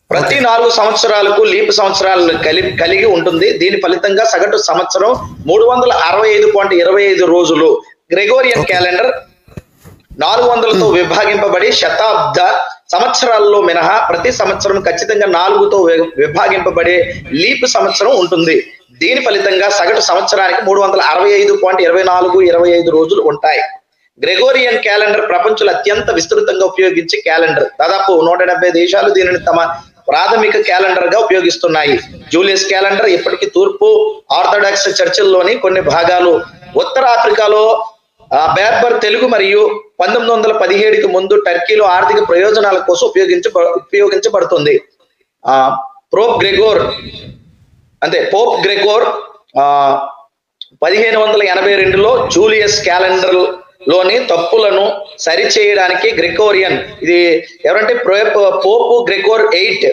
ప్రతి 4 సంవత్సరాలకు లీప్ సంవత్సరాలను కలిగి ఉంటుంది. దీని ఫలితంగా సగటు సంవత్సరం 365.25 రోజులు. గ్రెగోరియన్ క్యాలెండర్ 400తో విభాగింపబడి శతాబ్ద సంవత్సరాల్లో మినహా ప్రతి సంవత్సరం ఖచ్చితంగా 4తో విభాగింపబడే లీప్ సంవత్సరం ఉంటుంది. దీని ఫలితంగా సగటు సంవత్సరానికి 365.2425 రోజులు ఉంటాయి. గ్రెగోరియన్ క్యాలెండర్ ప్రపంచంలో అత్యంత విస్తృతంగా ఉపయోగించే క్యాలెండర్. దాదాపు 170 దేశాలు దీనిని తమ ప్రాథమిక క్యాలెండర్ గా ఉపయోగిస్తున్నాయి. జూలియస్ క్యాలెండర్ ఇప్పటికీ తూర్పు ఆర్థడాక్స్ చర్చిల్లోని కొన్ని భాగాలు, ఉత్తర ఆఫ్రికాలో బెర్బర్ తెలుగు మరియు 1917కి ముందు టర్కీలో ఆర్థిక ప్రయోజనాల కోసం ఉపయోగించబడుతుంది. పోప్ గ్రెగోర్ 1582లో జూలియస్ క్యాలెండర్ లోని తప్పులను సరిచేయడానికి గ్రెగోరియన్, ఇది ఎవరంటే పోపు గ్రెగోర్ 8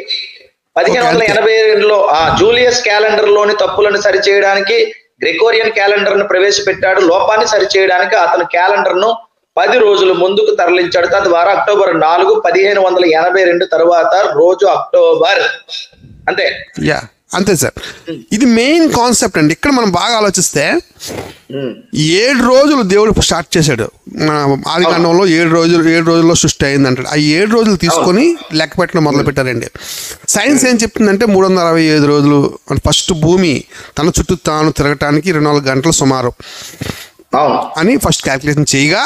1582లో జూలియస్ క్యాలెండర్ లోని తప్పులను సరిచేయడానికి గ్రెగోరియన్ క్యాలెండర్ ను ప్రవేశపెట్టాడు. లోపాన్ని సరిచేయడానికి అతను క్యాలెండర్ ను 10 రోజులు ముందుకు తరలించాడు. తద్వారా అక్టోబర్ 4 1582 తర్వాత రోజు అక్టోబర్. అంతే సార్, ఇది మెయిన్ కాన్సెప్ట్ అండి. ఇక్కడ మనం బాగా ఆలోచిస్తే 7 రోజులు దేవుడు స్టార్ట్ చేశాడు. ఆదికాండంలో 7 రోజుల్లో సృష్టి అయింది అంటాడు. ఆ 7 రోజులు తీసుకొని లెక్క పెట్టడం మొదలు పెట్టారండి. సైన్స్ ఏం చెప్తుందంటే 365 రోజులు ఫస్ట్ భూమి తన చుట్టూ తాను తిరగటానికి 24 గంటలు సుమారు అని ఫస్ట్ క్యాల్కులేషన్ చేయగా,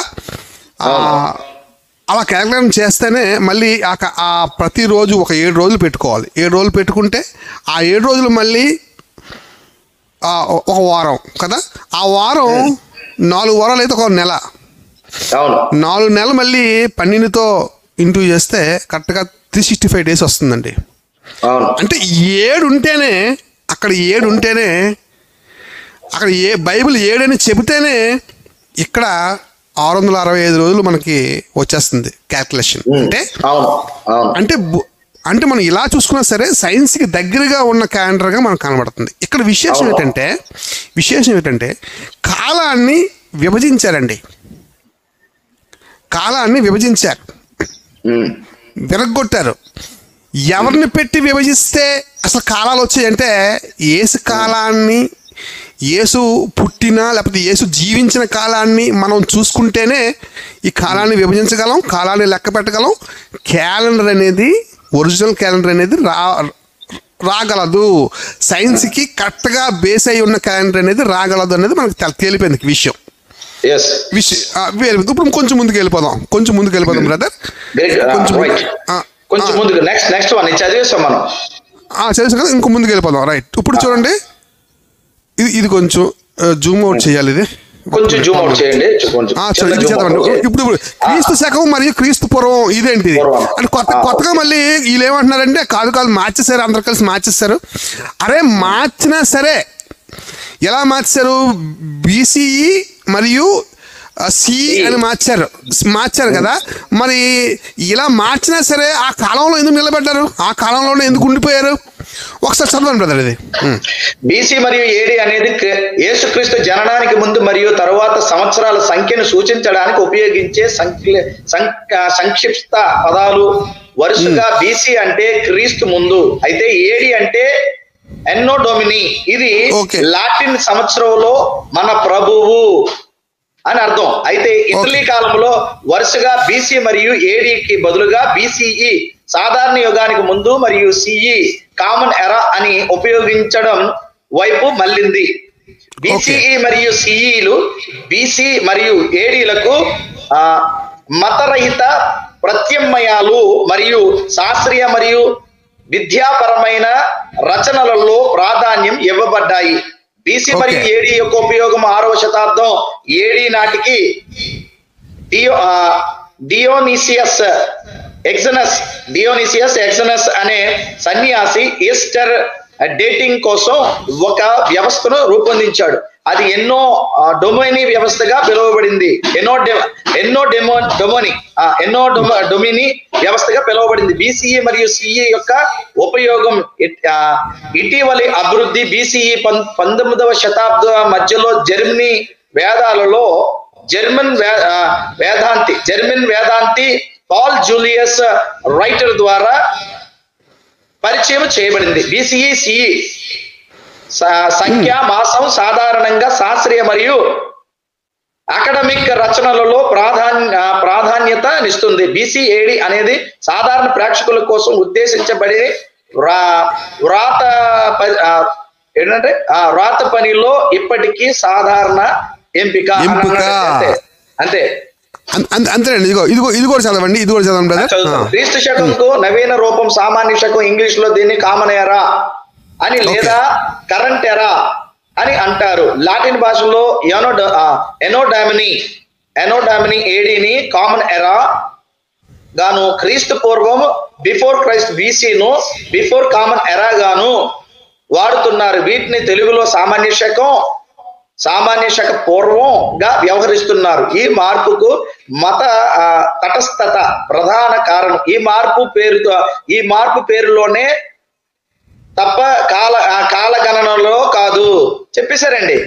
అలా క్యాల్కులేషన్ చేస్తేనే మళ్ళీ ఆ ప్రతిరోజు ఒక 7 రోజులు పెట్టుకోవాలి. 7 రోజులు పెట్టుకుంటే ఆ 7 రోజులు మళ్ళీ ఒక వారం కదా. ఆ వారం 4 వారాలు అయితే ఒక నెల. 4 నెలలు మళ్ళీ 12తో ఇంటూ చేస్తే కరెక్ట్గా 365 డేస్ వస్తుందండి. అంటే 7 ఉంటేనే అక్కడ బైబిల్ 7 అని చెబితేనే ఇక్కడ 665 రోజులు మనకి వచ్చేస్తుంది క్యాల్కులేషన్. అంటే మనం ఇలా చూసుకున్నా సరే సైన్స్కి దగ్గరగా ఉన్న క్యాలెండర్గా మనకు కనబడుతుంది. ఇక్కడ విశేషం ఏంటంటే కాలాన్ని విభజించారండి. విరగొట్టారు. ఎవరిని పెట్టి విభజిస్తే అసలు కాలాలు వచ్చాయంటే యేసు కాలాన్ని, యేసు పుట్టిన లేకపోతే యేసు జీవించిన కాలాన్ని మనం చూసుకుంటేనే ఈ కాలాన్ని విభజించగలం, కాలాన్ని లెక్క పెట్టగలం. క్యాలెండర్ అనేది, ఒరిజినల్ క్యాలెండర్ అనేది రాగలదు. సైన్స్కి కరెక్ట్గా బేస్ అయి ఉన్న క్యాలెండర్ అనేది రాగలదు అనేది మనకు తేలిపోయింది విషయం. ఇప్పుడు కొంచెం ముందుకు వెళ్ళిపోదాం బ్రదర్. చదివేసాం కదా, ఇంకో ముందుకు వెళ్ళిపోదాం. రైట్, ఇప్పుడు చూడండి, ఇది కొంచెం జూమ్ అవుట్ చేయాలి. ఇది కొంచెం జూమ్ అవుట్ చేయండి. ఇప్పుడు క్రీస్తు శకం మరియు క్రీస్తు పూర్వం ఇదేంటిది అంటే కొత్తగా మళ్ళీ వీళ్ళు ఏమంటున్నారంటే కాదు మార్చేశారు, అందరు కలిసి మార్చేశారు. అరే మార్చినా సరే ఎలా మార్చారు? బీసీఈ మరియు సిఈ అని మార్చారు కదా. మరి ఇలా మార్చినా సరే ఆ కాలంలో ఎందుకు నిలబడ్డారు? ఆ కాలంలోనే ఎందుకు ఉండిపోయారు? ఒకసారి చదవండి బ్రదర్ ఇది. బీసీ మరియు ఏడి అనేది యేసుక్రీస్తు జననానికి ముందు మరియు తరువాత సంవత్సరాల సంఖ్యను సూచించడానికి ఉపయోగించే సంక్షిప్త పదాలు. వరుసగా బీసీ అంటే క్రీస్తు ముందు, అయితే ఏడి అంటే ఎన్నో డొమిని, ఇది లాటిన్ సంవత్సరంలో మన ప్రభువు అని అర్థం. అయితే ఇటలీ కాలంలో వరుసగా బీసీ మరియు ఏడీకి బదులుగా బీసీఈ సాధారణ యుగానికి ముందు మరియు సిఈ కామన్ ఎరా అని ఉపయోగించడం వైపు మళ్ళింది. బీసీఈ మరియు సిఈలు బీసీ మరియు ఏడీలకు మతరహిత ప్రత్యామ్నాయాలు మరియు శాస్త్రీయ మరియు విద్యాపరమైన రచనలలో ప్రాధాన్యం ఇవ్వబడ్డాయి. బీసీ మరియు ఏడి యొక్క ఉపయోగం 6వ శతాబ్దం ఏడి నాటికి డియోనిసియస్ ఎగ్జనస్ అనే సన్యాసి ఈస్టర్ డేటింగ్ కోసం ఒక వ్యవస్థను రూపొందించాడు. అది ఎన్నో డొమైని వ్యవస్థగా పిలువబడింది. ఎన్నో డొమిని వ్యవస్థగా పిలువబడింది. బీసీఈ మరియు సిఈ యొక్క ఉపయోగం ఇటీవలి అభివృద్ధి. బీసీఈ 19వ శతాబ్ద మధ్యలో జర్మనీ వేదాలలో జర్మన్ వేదాంతి పాల్ జూలియస్ రైటర్ ద్వారా పరిచయం చేయబడింది. బీసీఈ సిఈ సంఖ్య మాసం సాధారణంగా శాస్త్రీయ మరియు అకాడమిక్ రచనలలో ప్రాధాన్యతనిస్తుంది. బీసీ ఏడి అనేది సాధారణ ప్రేక్షకుల కోసం ఉద్దేశించబడి వ్రాత పనిలో ఇప్పటికీ సాధారణ ఎంపిక. అంతే అంతేనండి. ఇది కూడా చదవండి, ఇది కూడా చదవండి బ్రదర్. క్రీస్తు శకంకు నవీన రూపం సామాన్య శకం, ఇంగ్లీష్ లో దీన్ని కామన్ ఎరా అని లేదా కరెంట్ ఎరా అని అంటారు. లాటిన్ భాషలో ఎనోడామిని ఏడీని కామన్ ఎరా గాను, క్రీస్తు పూర్వం బిఫోర్ క్రైస్ట్ బీసీను బిఫోర్ కామన్ ఎరా గాను వాడుతున్నారు. వీటిని తెలుగులో సామాన్య శక పూర్వంగా వ్యవహరిస్తున్నారు. ఈ మార్పుకు మత తటస్థత ప్రధాన కారణం. ఈ మార్పు పేరులోనే తప్ప కాలగణనలో కాదు. చెప్పేశారండి.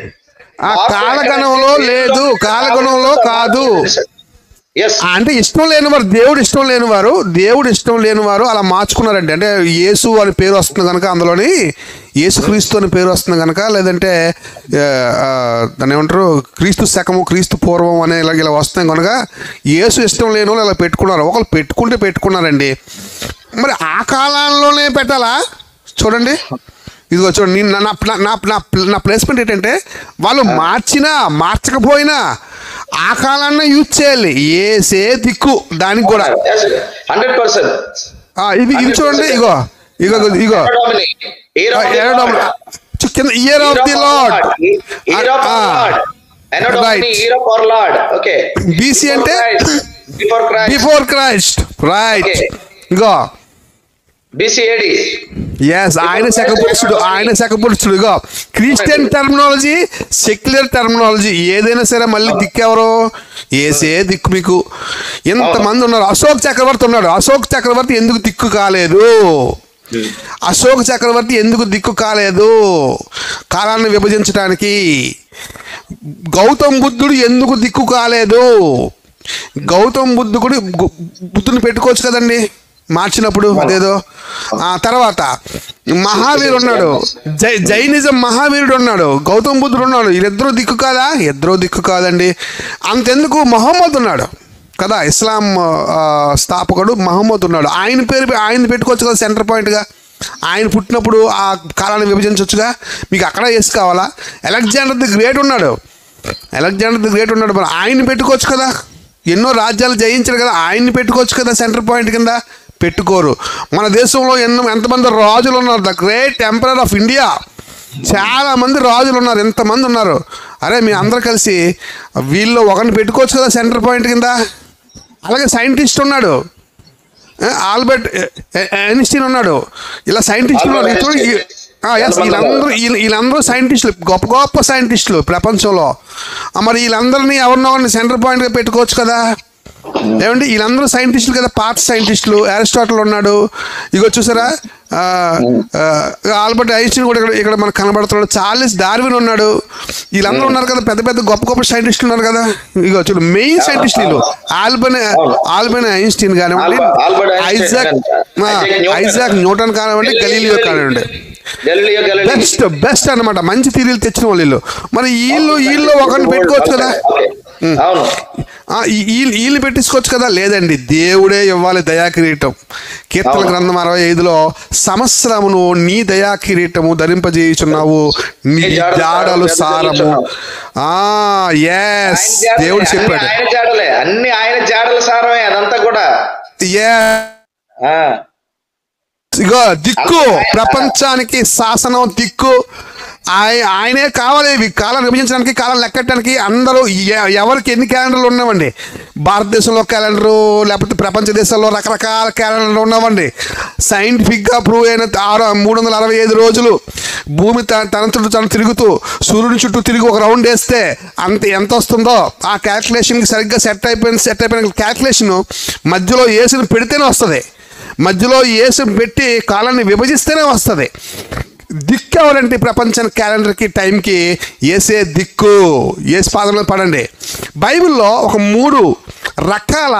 కాలగణంలో లేదు, కాలగణంలో కాదు. అంటే ఇష్టం లేనివారు, దేవుడు ఇష్టం లేనివారు అలా మార్చుకున్నారండి. అంటే యేసు అని పేరు వస్తుంది కనుక, అందులోని యేసుక్రీస్తు అని పేరు వస్తుంది కనుక, లేదంటే దాన్ని ఏమంటారు, క్రీస్తు శకము క్రీస్తు పూర్వం అనే ఇలా వస్తున్నాయి కనుక యేసు ఇష్టం లేని వాళ్ళు ఇలా పెట్టుకున్నారు. ఒకళ్ళు పెట్టుకున్నారండి. మరి ఆ కాలంలోనే పెట్టాలా? చూడండి, ఇదిగో చూడండి, నా ప్లేస్మెంట్ ఏంటంటే వాళ్ళు మార్చకపోయినా ఆ కాలాన్ని యూజ్ చేయాలి. ఏసే దిక్కు దానికి కూడా 100%. ఇది చూడండి, ఇగో year of the lord, BC అంటే బిఫోర్ క్రైస్ట్, రైట్. ఇగో బీసీఏడి, ఆయన శకపురుషుడు. ఇగో క్రిస్టియన్ టర్మినాలజీ, సెక్యులర్ టర్మినాలజీ, ఏదైనా సరే మళ్ళీ దిక్కెవరో ఏసే దిక్కు. మీకు ఎంతమంది ఉన్నారు. అశోక్ చక్రవర్తి ఉన్నాడు. అశోక్ చక్రవర్తి ఎందుకు దిక్కు కాలేదు? కాలాన్ని విభజించడానికి. గౌతమ్ బుద్ధుడు ఎందుకు దిక్కు కాలేదు? గౌతమ్ బుద్ధుని పెట్టుకోవచ్చు కదండి మార్చినప్పుడు, అదేదో. తర్వాత మహావీరు ఉన్నాడు, జైనిజం మహావీరుడు ఉన్నాడు, గౌతమ్ బుద్ధుడు ఉన్నాడు. వీళ్ళిద్దరూ దిక్కు కాదా? ఇద్దరూ దిక్కు కాదండి. అంతెందుకు, మహమ్మద్ ఉన్నాడు కదా, ఇస్లాం స్థాపకుడు మహమ్మద్ ఉన్నాడు. ఆయన పెట్టుకోవచ్చు కదా సెంటర్ పాయింట్గా. ఆయన పుట్టినప్పుడు ఆ కాలాన్ని విభజించవచ్చుగా. మీకు అక్కడ వేసి కావాలా? అలెగ్జాండర్ ది గ్రేట్ ఉన్నాడు. మరి ఆయన పెట్టుకోవచ్చు కదా. ఎన్నో రాజ్యాలు జయించారు కదా, ఆయన్ని పెట్టుకోవచ్చు కదా సెంటర్ పాయింట్ కింద. పెట్టుకోరు. మన దేశంలో ఎంతమంది రాజులు ఉన్నారు. The great emperor of India, చాలామంది రాజులు ఉన్నారు. ఎంతమంది ఉన్నారు. అరే మీ అందరూ కలిసి వీళ్ళు ఒకరిని పెట్టుకోవచ్చు కదా సెంటర్ పాయింట్ కింద. అలాగే సైంటిస్ట్ ఉన్నాడు, ఆల్బర్ట్ ఐన్స్టీన్ ఉన్నాడు. ఇలా సైంటిస్టులు ఉన్నారు. వీళ్ళందరూ సైంటిస్టులు, గొప్ప సైంటిస్టులు ప్రపంచంలో. మరి వీళ్ళందరినీ ఎవరినో సెంటర్ పాయింట్గా పెట్టుకోవచ్చు కదా. ఏమండి వీళ్ళందరూ సైంటిస్టులు కదా, పాత సైంటిస్టులు. అరిస్టాటిల్ ఉన్నాడు, ఇగో చూసారా ఆల్బర్ట్ ఐన్స్టీన్ కూడా ఇక్కడ మనకు కనబడుతున్నాడు, చార్లెస్ డార్విన్ ఉన్నాడు, వీళ్ళందరూ ఉన్నారు కదా, పెద్ద పెద్ద గొప్ప గొప్ప సైంటిస్టులు ఉన్నారు కదా. ఇగో చూడు మెయిన్ సైంటిస్ట్ వీళ్ళు, ఆల్బర్ట్ ఐన్స్టీన్ కానివ్వండి, ఐజాక్ న్యూటన్ కానివ్వండి, గలీలియో కానివ్వండి, బెస్ట్ అన్నమాట, మంచి థియరీలు తెచ్చిన వాళ్ళు. మరి వీళ్ళు ఒకరిని పెట్టుకోవచ్చు కదా, వీళ్ళు పెట్టించుకోవచ్చు కదా. లేదండి, దేవుడే ఇవ్వాలి దయా కిరీటం. కీర్తన గ్రంథం 65లో సంవత్సరమును నీ దయా కిరీటము ధరింపజేయుచున్నావు, నీ జాడలు సారము. ఎస్, దేవుడు చెప్పాడు, అన్ని ఆయన జాడల సారమే అదంతా కూడా. ఇగో దిక్కు, ప్రపంచానికి శాసనం దిక్కు ఆయనే కావాలి. కాలం విభజించడానికి, కాలం లెక్కడానికి అందరూ ఎవరికి ఎన్ని క్యాలెండర్లు ఉన్నావండి, భారతదేశంలో క్యాలెండరు లేకపోతే ప్రపంచ దేశాల్లో రకరకాల క్యాలెండర్లు ఉన్నావండి. సైంటిఫిక్గా ప్రూవ్ అయిన 365 రోజులు భూమి తను తిరుగుతూ సూర్యుని చుట్టూ తిరిగి ఒక రౌండ్ వేస్తే ఎంత వస్తుందో ఆ క్యాల్కులేషన్కి సరిగ్గా సెట్ అయిపోయిన క్యాల్కులేషన్ మధ్యలో ఏసుని పెడితేనే వస్తుంది, మధ్యలో ఏసుని పెట్టి కాలాన్ని విభజిస్తేనే వస్తుంది. దిక్కు ఎవరంటే ప్రపంచానికి, క్యాలెండర్కి, టైంకి ఏసే దిక్కు. ఏసు పాదంలో పడండి. బైబిల్లో ఒక 3 రకాల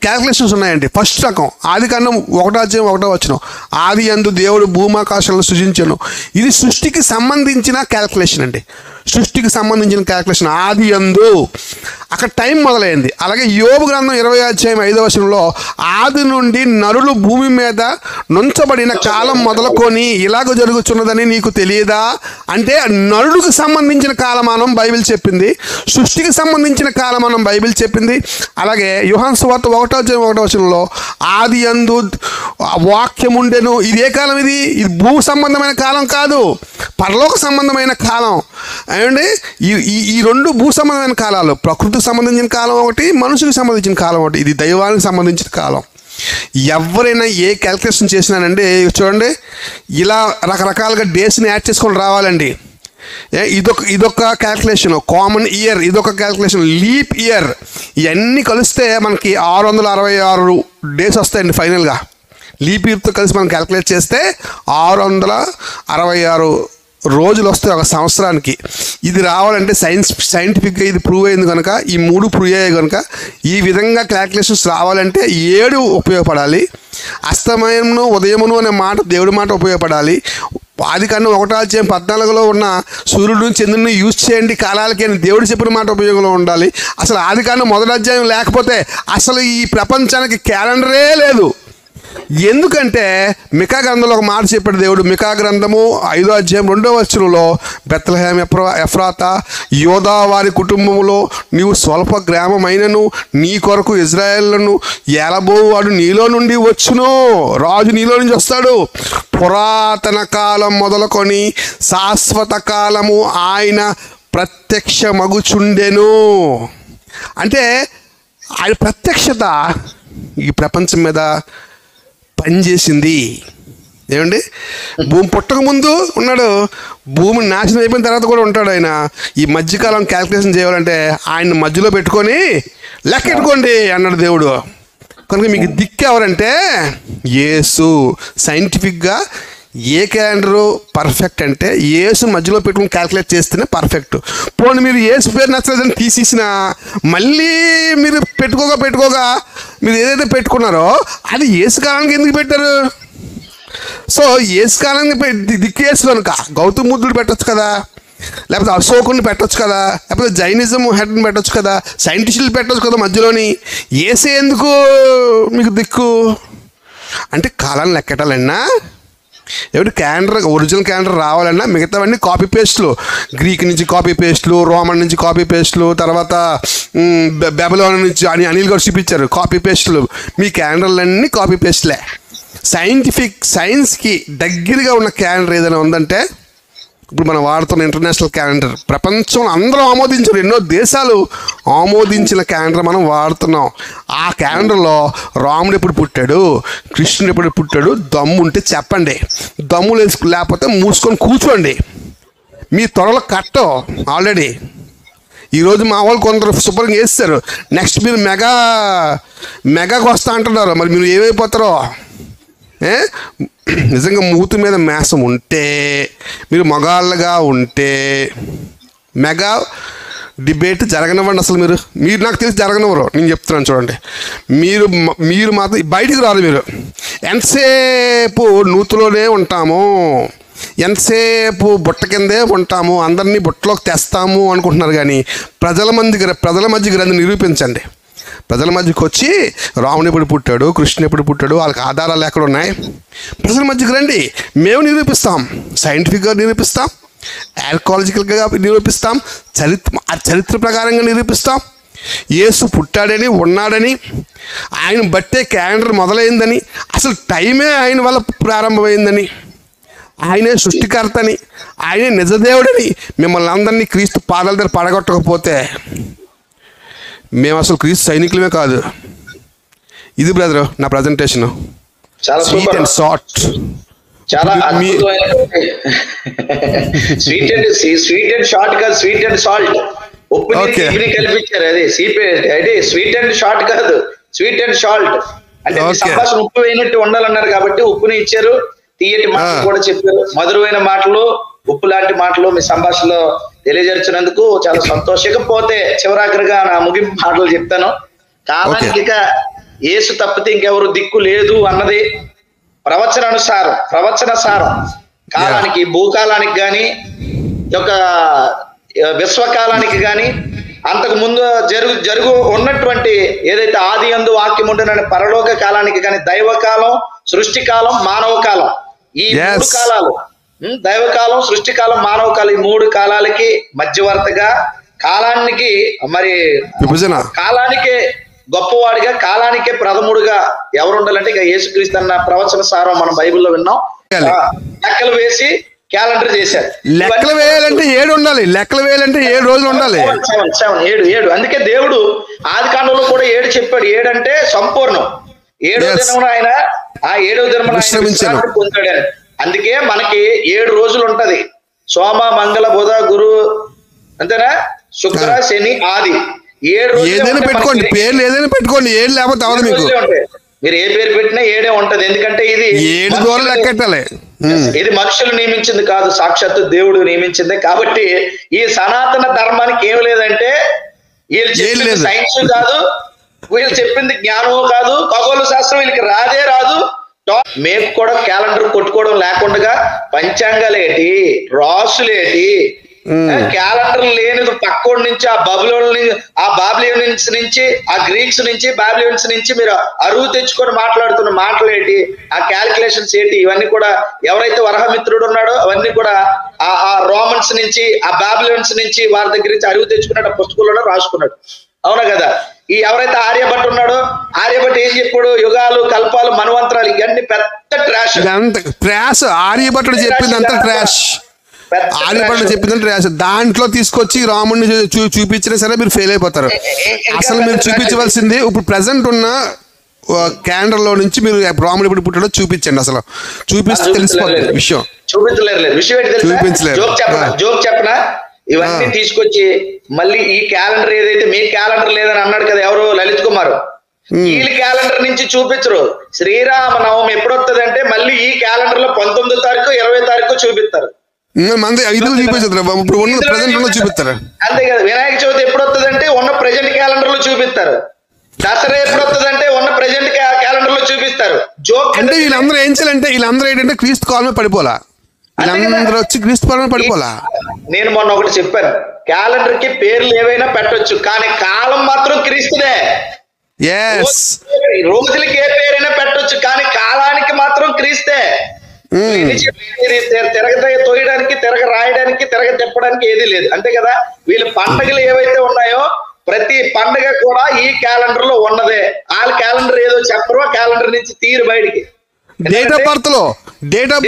క్యాల్కులేషన్స్ ఉన్నాయండి. ఫస్ట్ రకం ఆదికాండం 1:1 ఆది యందు దేవుడు భూమాకాశాలను సృజించాను. ఇది సృష్టికి సంబంధించిన క్యాల్కులేషన్ అండి, సృష్టికి సంబంధించిన క్యాల్కులేషన్ ఆది యందు. అక్కడ టైం మొదలైంది. అలాగే యోబు గ్రంథం 20:5 ఆది నుండి నరులు భూమి మీద నుంచబడిన కాలం మొదలుకొని ఇలాగ జరుగుతున్నదని నీకు తెలియదా అంటే నరుడికి సంబంధించిన కాలమానం బైబిల్ చెప్పింది, సృష్టికి సంబంధించిన కాలమానం బైబిల్ చెప్పింది. అలాగే యోహాను సువార్త 1:1 ఆది యందు వాక్యం ఉండెను. ఇది ఏ కాలం? ఇది భూ సంబంధమైన కాలం కాదు, పరలోక సంబంధమైన కాలం. ఏమండి ఈ 2 భూ సంబంధమైన కాలాలు, ప్రకృతికి సంబంధించిన కాలం ఒకటి, మనుషులకు సంబంధించిన కాలం ఒకటి. ఇది దైవానికి సంబంధించిన కాలం. ఎవరైనా ఏ క్యాల్కులేషన్ చేసినానండి చూడండి, ఇలా రకరకాలుగా డేస్ని యాడ్ చేసుకొని రావాలండి. ఇదొక క్యాల్కులేషన్, కామన్ ఇయర్ ఇదొక క్యాల్కులేషన్, లీప్ ఇయర్, ఇవన్నీ కలిస్తే మనకి 666 డేస్ వస్తాయండి ఫైనల్గా. లీప్ ఇయర్తో కలిసి మనం క్యాల్కులేట్ చేస్తే 666 రోజులు వస్తాయి ఒక సంవత్సరానికి. ఇది రావాలంటే సైంటిఫిక్గా ఇది ప్రూవ్ అయింది కనుక, ఈ 3 ప్రూవ్ అయ్యాయి కనుక ఈ విధంగా క్యాల్కులేషన్స్ రావాలంటే 7 ఉపయోగపడాలి. అస్తమయమును ఉదయమును అనే మాట దేవుడి మాట ఉపయోగపడాలి. ఆదికాండం 1:14 ఉన్న సూర్యుడు చంద్రుడిని యూజ్ చేయండి కాలాలకి అని దేవుడు చెప్పిన మాట ఉపయోగంలో ఉండాలి. అసలు ఆదికాండం 1వ అధ్యాయం లేకపోతే అసలు ఈ ప్రపంచానికి క్యాలెండరే లేదు. ఎందుకంటే మికా గ్రంథంలో ఒక మాట చెప్పాడు దేవుడు. మికా గ్రంథము 5:2 బెత్లెహేం ఎఫ్రాతా యోధా వారి కుటుంబములో నీవు స్వల్ప గ్రామమైనను నీ కొరకు ఇజ్రాయేలును ఏలబోవాడు నీలో నుండి వచ్చును. రాజు నీలో నుంచి వస్తాడు. పురాతన కాలం మొదలుకొని శాశ్వత కాలము ఆయన ప్రత్యక్షమగుచుండెను. అంటే ఆయన ప్రత్యక్షత ఈ ప్రపంచం మీద పనిచేసింది. ఏమండి, భూమి పుట్టక ముందు ఉన్నాడు, భూమి నాశనం అయిపోయిన తర్వాత కూడా ఉంటాడు ఆయన. ఈ మధ్యకాలం క్యాల్కులేషన్ చేయాలంటే ఆయన మధ్యలో పెట్టుకొని లెక్కెట్టుకోండి అన్నాడు దేవుడు. కనుక మీకు దిక్కు ఎవరంటే యేసు. సైంటిఫిక్గా ఏ క్యాలెండరు పర్ఫెక్ట్ అంటే యేసు మధ్యలో పెట్టుకుని క్యాల్కులేట్ చేస్తేనే పర్ఫెక్ట్. పోనీ మీరు యేసు పేరు నచ్చలేదని తీసేసినా మళ్ళీ మీరు పెట్టుకోగా మీరు ఏదైతే పెట్టుకున్నారో అది యేసు కాలానికి ఎందుకు పెట్టారు? సో యేసు కాలానికి దిక్కు యేసు కనుక గౌతమ బుద్ధుడు పెట్టచ్చు కదా, లేకపోతే అశోకుని పెట్టచ్చు కదా, లేకపోతే జైనిజం హెడ్ని పెట్టచ్చు కదా, సైంటిస్టులు పెట్టచ్చు కదా మధ్యలోని. యేసే ఎందుకు మీకు దిక్కు అంటే కాలాన్ని లెక్కటాలన్నా ఏమిటి క్యాలెండర్ ఒరిజినల్ క్యాలెండర్ రావాలన్నా మిగతావన్నీ కాపీ పేస్ట్లు, గ్రీక్ నుంచి కాపీ పేస్ట్లు, రోమన్ నుంచి కాపీ పేస్ట్లు, తర్వాత బెబిలోన్ నుంచి అనిల్ గారు చూపించారు కాపీ పేస్ట్లు. మీ క్యాలెండర్లన్నీ కాపీ పేస్ట్లే. సైన్స్కి దగ్గరగా ఉన్న క్యాలెండర్ ఏదైనా ఉందంటే ఇప్పుడు మనం వాడుతున్న ఇంటర్నేషనల్ క్యాలెండర్. ప్రపంచంలో అందరూ ఆమోదించారు, ఎన్నో దేశాలు ఆమోదించిన క్యాలెండర్ మనం వాడుతున్నాం. ఆ క్యాలెండర్లో రాముడు ఎప్పుడు పుట్టాడు, కృష్ణుడు ఎప్పుడు పుట్టాడు దమ్ము ఉంటే చెప్పండి, దమ్ము లేకపోతే మూసుకొని కూర్చోండి. మీ త్వరలో కట్టో ఆల్రెడీ ఈరోజు మా వాళ్ళు కొందరు శుభ్రంగా వేస్తారు, నెక్స్ట్ మీరు మెగాకి వస్తా అంటున్నారు. మరి మీరు ఏమైపోతారో. నిజంగా మూతి మీద మేసం ఉంటే, మీరు మగాళ్ళగా ఉంటే మెగా డిబేట్ జరగనివ్వండి. అసలు మీరు నాకు తెలిసి జరగనివ్వరు. నేను చెప్తున్నాను చూడండి. మీరు మాత్రం బయటికి రారు. మీరు ఎంతసేపు నూతులోనే ఉంటాము, ఎంతసేపు బుట్ట కిందే ఉంటాము, అందరినీ బుట్టలోకి తెస్తాము అనుకుంటున్నారు. కానీ ప్రజల మధ్యకి రండి, నిరూపించండి. ప్రజల మధ్యకి వచ్చి రాముడు ఎప్పుడు పుట్టాడు, కృష్ణుడు ఎప్పుడు పుట్టాడు, వాళ్ళకి ఆధారాలు ఎక్కడ ఉన్నాయి, ప్రజల మధ్యకి రండి. మేము నిరూపిస్తాం, సైంటిఫిక్గా నిరూపిస్తాం, ఆర్కాలజికల్గా నిరూపిస్తాం, చరిత్ర ప్రకారంగా నిరూపిస్తాం. యేసు పుట్టాడని, ఉన్నాడని, ఆయన బట్టే క్యాలెండర్ మొదలైందని, అసలు టైమే ఆయన వల్ల ప్రారంభమైందని, ఆయనే సృష్టికర్తని, ఆయనే నిజదేవుడని మిమ్మల్ని అందరినీ క్రీస్తు పాదాల దగ్గర పడగొట్టకపోతే మేము అసలు క్రీస్తు సైనికులమే కాదు. ఇది బ్రదర్ నా ప్రజెంటేషన్. చాలా స్వీట్ అండ్ సాల్ట్. చాలా స్వీట్ అండ్ షార్ట్ కాదు, స్వీట్ అండ్ సాల్ట్. ఉప్పుని కల్పించారు. అది స్వీట్ అండ్ షార్ట్ కాదు, స్వీట్ అండ్ సాల్ట్. అంటే సంభాషణ ఉప్పు వేయనట్టు ఉండాలన్నారు కాబట్టి ఉప్పుని ఇచ్చారు. తీయటి మాటలు కూడా చెప్పారు. మధురమైన మాటలు, ఉప్పు లాంటి మాటలు మీ సంభాషణలో తెలియజేర్చినందుకు చాలా సంతోషకపోతే చివరాఖరిగా నా ముగింపు మాటలు చెప్తాను. కాలానికి ఇక యేసు తప్పితే ఇంకెవరు దిక్కు లేదు అన్నది ప్రవచన సారం. కాలానికి, భూకాలానికి గాని, యొక్క విశ్వకాలానికి గాని, అంతకు ముందు జరుగు ఉన్నటువంటి ఏదైతే ఆది యందు వాక్యం ఉంటున్న పరలోక కాలానికి గాని, దైవకాలం, సృష్టికాలం, మానవ కాలం, ఈ మూడు కాలాలు, దైవకాలం, సృష్టికాలం, మానవ కాలం, ఈ మూడు కాలాలకి మధ్యవర్తిగా, కాలానికి మరి కాలానికే గొప్పవాడిగా, కాలానికే ప్రథముడుగా ఎవరు ఉండాలంటే ఇక యేసుక్రీస్తు అన్న ప్రవచన సారం మనం బైబిల్లో విన్నాం. లెక్కలు వేసి క్యాలెండర్ చేశారు. లెక్కలు వేయాలంటే 7 ఉండాలి, లెక్కలు వేయాలంటే 7 రోజులు ఉండాలి. 7 అందుకే దేవుడు ఆది కాండంలో కూడా 7 చెప్పాడు. 7 అంటే సంపూర్ణం. 7వ దినమున ఆయన ఆ 7వ దినమున పొందాడు. అందుకే మనకి 7 రోజులు ఉంటది. సోమ, మంగళ, బుధ, గురు, అంతేనా, శుక్ర, శని, ఆది. 7 రోజులు ఏదైనా పెట్టుకోండి, పేర్లు ఏదైనా పెట్టుకోండి, 7 లేకపోతే అవదు మీకు. మీరు ఏ పేరు పెట్టినా 7 ఉంటది. ఎందుకంటే ఇది 7 దూరం లెక్కెట్టాలి. ఇది మనుషులు నియమించింది కాదు, సాక్షాత్తు దేవుడు నియమించింది. కాబట్టి ఈ సనాతన ధర్మానికి ఏం లేదంటే వీళ్ళు చెప్పింది సైన్స్ కాదు, వీళ్ళు చెప్పింది జ్ఞానము కాదు, ఖగోళ శాస్త్రం వీళ్ళకి రాదు. మేము కూడా క్యాలెండర్ కొట్టుకోవడం లేకుండా పంచాంగాలేటి, రాసులేటి, క్యాలెండర్ లేనిది పక్కోడి నుంచి, ఆ బాబిలోనియన్స్ నుంచి, ఆ గ్రీక్స్ నుంచి, బాబిలోనియన్స్ నుంచి మీరు అరువు తెచ్చుకొని మాట్లాడుతున్న మాటలేటి, ఆ క్యాలిక్యులేషన్స్ ఏంటి, ఇవన్నీ కూడా ఎవరైతే వరహమిత్రుడు ఉన్నాడో అవన్నీ కూడా ఆ రోమన్స్ నుంచి, ఆ బాబిలోనియన్స్ నుంచి వారి దగ్గర నుంచి అరువు తెచ్చుకున్నాడు, పుస్తకంలో రాసుకున్నాడు. అవునా కదా? ఈ ఎవరైతే ఆర్యభట్టు ఉన్నాడో, ఆర్యభట్టు ఏం చెప్పాడు? యుగాలు, కల్పాలు, మన్వంతరాలు, ఇవన్నీ పెద్ద ట్రాష్. ఆర్యభట్టుడు చెప్పింది అంత ట్రాష్. ఆర్యభట్టు చెప్పిందంటే ట్రాష్. దాంట్లో తీసుకొచ్చి రాముడిని చూపించినా సరే మీరు ఫెయిల్ అయిపోతారు. అసలు మీరు చూపించవలసింది ఇప్పుడు ప్రెసెంట్ ఉన్న క్యాలెండర్ లో నుంచి మీరు రాముడు ఎప్పుడు పుట్టాడో చూపించండి. అసలు చూపిస్తే తెలిసిపోతుంది విషయం. చూపించలేరు. జోక్ చెప్పనా? ఇవన్నీ తీసుకొచ్చి మళ్ళీ ఈ క్యాలెండర్ ఏదైతే మీ క్యాలెండర్ లేదని అన్నాడు కదా ఎవరు, లలిత్ కుమార్, వీళ్ళ క్యాలెండర్ నుంచి చూపించరు. శ్రీరామ నవమి ఎప్పుడు వస్తుంది అంటే మళ్ళీ ఈ క్యాలెండర్ లో 19వ తారీఖు, 20వ తారీఖు చూపిస్తారు. చూపిస్తారు అంతే కదా. వినాయక చవితి ఎప్పుడు వస్తుంది అంటే ఉన్న ప్రెజెంట్ క్యాలెండర్ లో చూపిస్తారు. దసరా ఎప్పుడు వస్తుంది అంటే ఉన్న ప్రెజెంట్ క్యాలెండర్ లో చూపిస్తారు. జోక్ అంటే వీళ్ళందరూ ఏం చేయాలంటే, వీళ్ళందరూ ఏంటంటే క్రీస్తు కాలమే పడిపోలా, వీళ్ళందరూ వచ్చి క్రీస్తు కాలమే పడిపోలా. నేను మొన్న ఒకటి చెప్పాను, క్యాలెండర్ కి పేర్లు ఏవైనా పెట్టొచ్చు కానీ కాలం మాత్రం క్రీస్తుదే. రోజులకి ఏ పేరైనా పెట్టొచ్చు కానీ కాలానికి మాత్రం క్రీస్తే. తోయడానికి, తిరగ రాయడానికి, తిరగ తిప్పడానికి ఏది లేదు. అంతే కదా. వీళ్ళ పండగలు ఏవైతే ఉన్నాయో ప్రతి పండగ కూడా ఈ క్యాలెండర్ లో ఉన్నదే. వాళ్ళ క్యాలెండర్ ఏదో చెప్పరు, క్యాలెండర్ నుంచి తీరు బయటికి. డేట్ ఆఫ్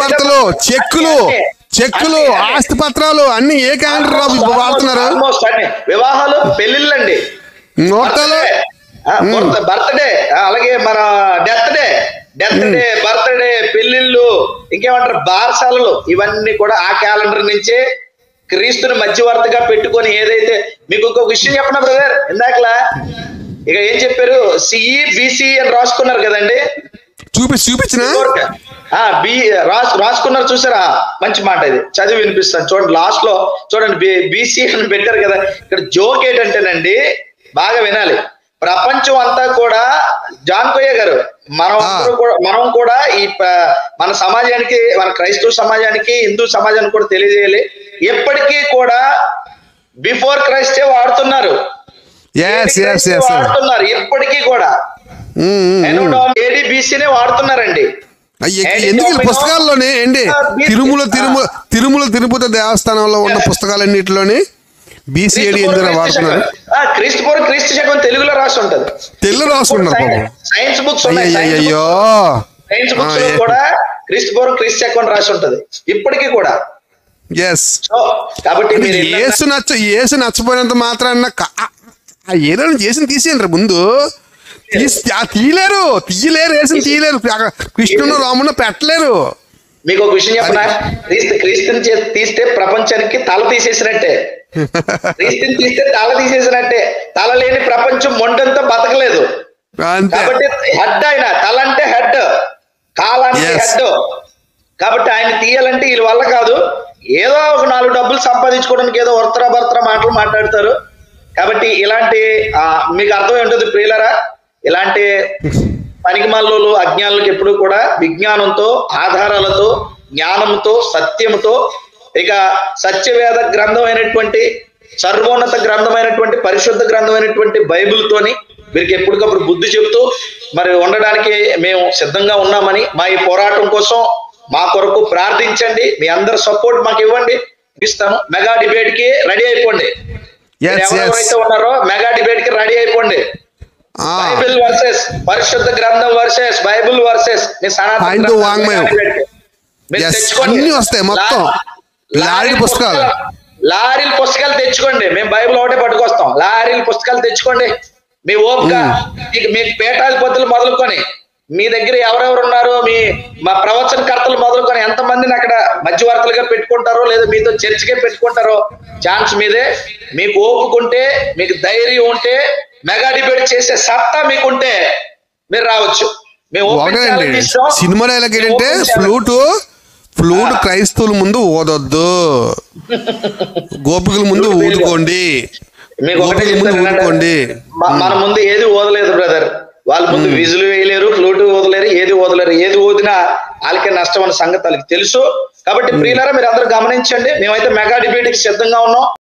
బర్త్ లో చెక్కులు, ఆస్తి పత్రాలు అన్ని ఏ క్యాలెండర్ వాడుతున్నారు? ఆల్మోస్ట్ అన్ని. వివాహాలు, పెళ్లిళ్ళండి, బర్త్డే, అలాగే మన డెత్ డే, బర్త్డే, పెళ్లిళ్ళు, ఇంకేమంటారు బారసాలలు, ఇవన్నీ కూడా ఆ క్యాలెండర్ నుంచే క్రీస్తుని మధ్యవర్తిగా పెట్టుకొని ఏదైతే మీకు ఇంకొక విషయం చెప్పనా బ్రదర్, ఇందాకలా ఇక ఏం చెప్పారు, సిఈ బిసి అని రాసుకున్నారు కదండి. చూపించిన రాసుకున్నారు చూసారా, మంచి మాట ఇది, చదివి వినిపిస్తాను చూడండి. లాస్ట్ లో చూడండి బీసీ అని పెట్టారు కదా. ఇక్కడ జోక్ ఏంటంటేనండి, బాగా వినాలి. ప్రపంచం అంతా కూడా జాన్ కొయ్య గారు, మనం కూడా ఈ మన సమాజానికి, మన క్రైస్తవ సమాజానికి, హిందూ సమాజానికి కూడా తెలియజేయాలి. ఎప్పటికీ కూడా బిఫోర్ క్రైస్టే వాడుతున్నారు, వాడుతున్నారు ఎప్పటికీ కూడా. ఏడీబీసీనే వాడుతున్నారండి. ఎందుకు పుస్తకాల్లోనే అండి, తిరుపతి దేవస్థానంలో ఉన్న పుస్తకాలన్నిటిలోని బీసీఏడి ఎందుకు వాడుతున్నారు? క్రీస్తు శకం తెలుగులో రాసి ఉంటది, తెలుగు రాసుకుంటారు. సైన్స్ బుక్స్ అయ్యో, సైన్స్ బుక్స్ లో కూడా క్రీస్తు శకం రాసి ఉంటది ఇప్పటికీ కూడా. కాబట్టి యేసు నచ్చపోయినంత మాత్రాన్న ఏదో చేసిన తీసేయండి ముందు. తీయలేరు వేసిన తీయలేరు, కృష్ణుడు రాముడు పెట్టలేరు. మీకు ఒక విషయం చెప్పనా, క్రీస్తుని తీస్తే ప్రపంచానికి తల తీసేసినట్టే. క్రీస్తుని తీస్తే తల తీసేసినట్టే. తల లేని ప్రపంచం మొండంతా బతకలేదు. కాబట్టి హెడ్ ఆయన, తల అంటే హెడ్, కాలానికి హెడ్. కాబట్టి ఆయన తీయాలంటే వీళ్ళ వల్ల కాదు. ఏదో ఒక 4 డబ్బులు సంపాదించుకోవడానికి ఏదో భర్తరా మాటలు మాట్లాడతారు. కాబట్టి ఇలాంటి మీకు అర్థమై ఉంటుంది ప్రియులరా, ఇలాంటి పనికిమాలోలు అజ్ఞానులకు ఎప్పుడు కూడా విజ్ఞానంతో, ఆధారాలతో, జ్ఞానంతో, సత్యంతో, ఇక సత్యవేద గ్రంథమైనటువంటి, సర్వోన్నత గ్రంథమైనటువంటి, పరిశుద్ధ గ్రంథమైనటువంటి బైబిల్తోని వీరికి ఎప్పటికప్పుడు బుద్ధి చెబుతూ మరి ఉండడానికి మేము సిద్ధంగా ఉన్నామని, మా ఈ పోరాటం కోసం మా కొరకు ప్రార్థించండి. మీ అందరి సపోర్ట్ మాకు ఇవ్వండి, ఇస్తాను. మెగా డిబేట్ కి రెడీ అయిపోండి. ఎవరైతే ఉన్నారో మెగా డిబేట్ కి రెడీ అయిపోండి. బైబిల్ వర్సెస్ పరిశుద్ధ గ్రంథం వర్సెస్ బైబిల్ వర్సెస్ మీ సనాతన లారీల పుస్తకాలు తెచ్చుకోండి. మేము బైబిల్ ఒకటే పట్టుకొస్తాం. లారీల పుస్తకాలు తెచ్చుకోండి. మీ ఓపిక, మీకు పీఠాధిపతులు మొదలుకొని మీ దగ్గర ఎవరెవరు ఉన్నారో, మా ప్రవచనకర్తలు మొదలుకొని ఎంతమందిని అక్కడ మధ్యవర్తులుగా పెట్టుకుంటారో, లేదా మీతో చర్చికే పెట్టుకుంటారో ఛాన్స్ మీదే. మీకు ఓపుకుంటే, మీకు ధైర్యం ఉంటే, మెగా డిబేట్ చేసే సత్తా మీకుంటే మీరు రావచ్చు. సినిమా డైలాగ్ ఏంటంటే, ఫ్లూట్ క్రైస్తవుల ముందు ఓదొద్దు, గోపికల ముందు ఊదుకోండి. మన ముందు ఏది ఓదలేదు బ్రదర్. వాళ్ళ ముందు విజులు వేయలేరు, ఫ్లూట్ ఓదలేరు, ఏది ఓదలేరు. ఏది ఓదినా వాళ్ళకే నష్టం అనే సంగతి వాళ్ళకి తెలుసు. కాబట్టి ప్రియులారా, మీరు అందరూ గమనించండి. మేమైతే మెగా డిబేట్ కి సిద్ధంగా ఉన్నాం.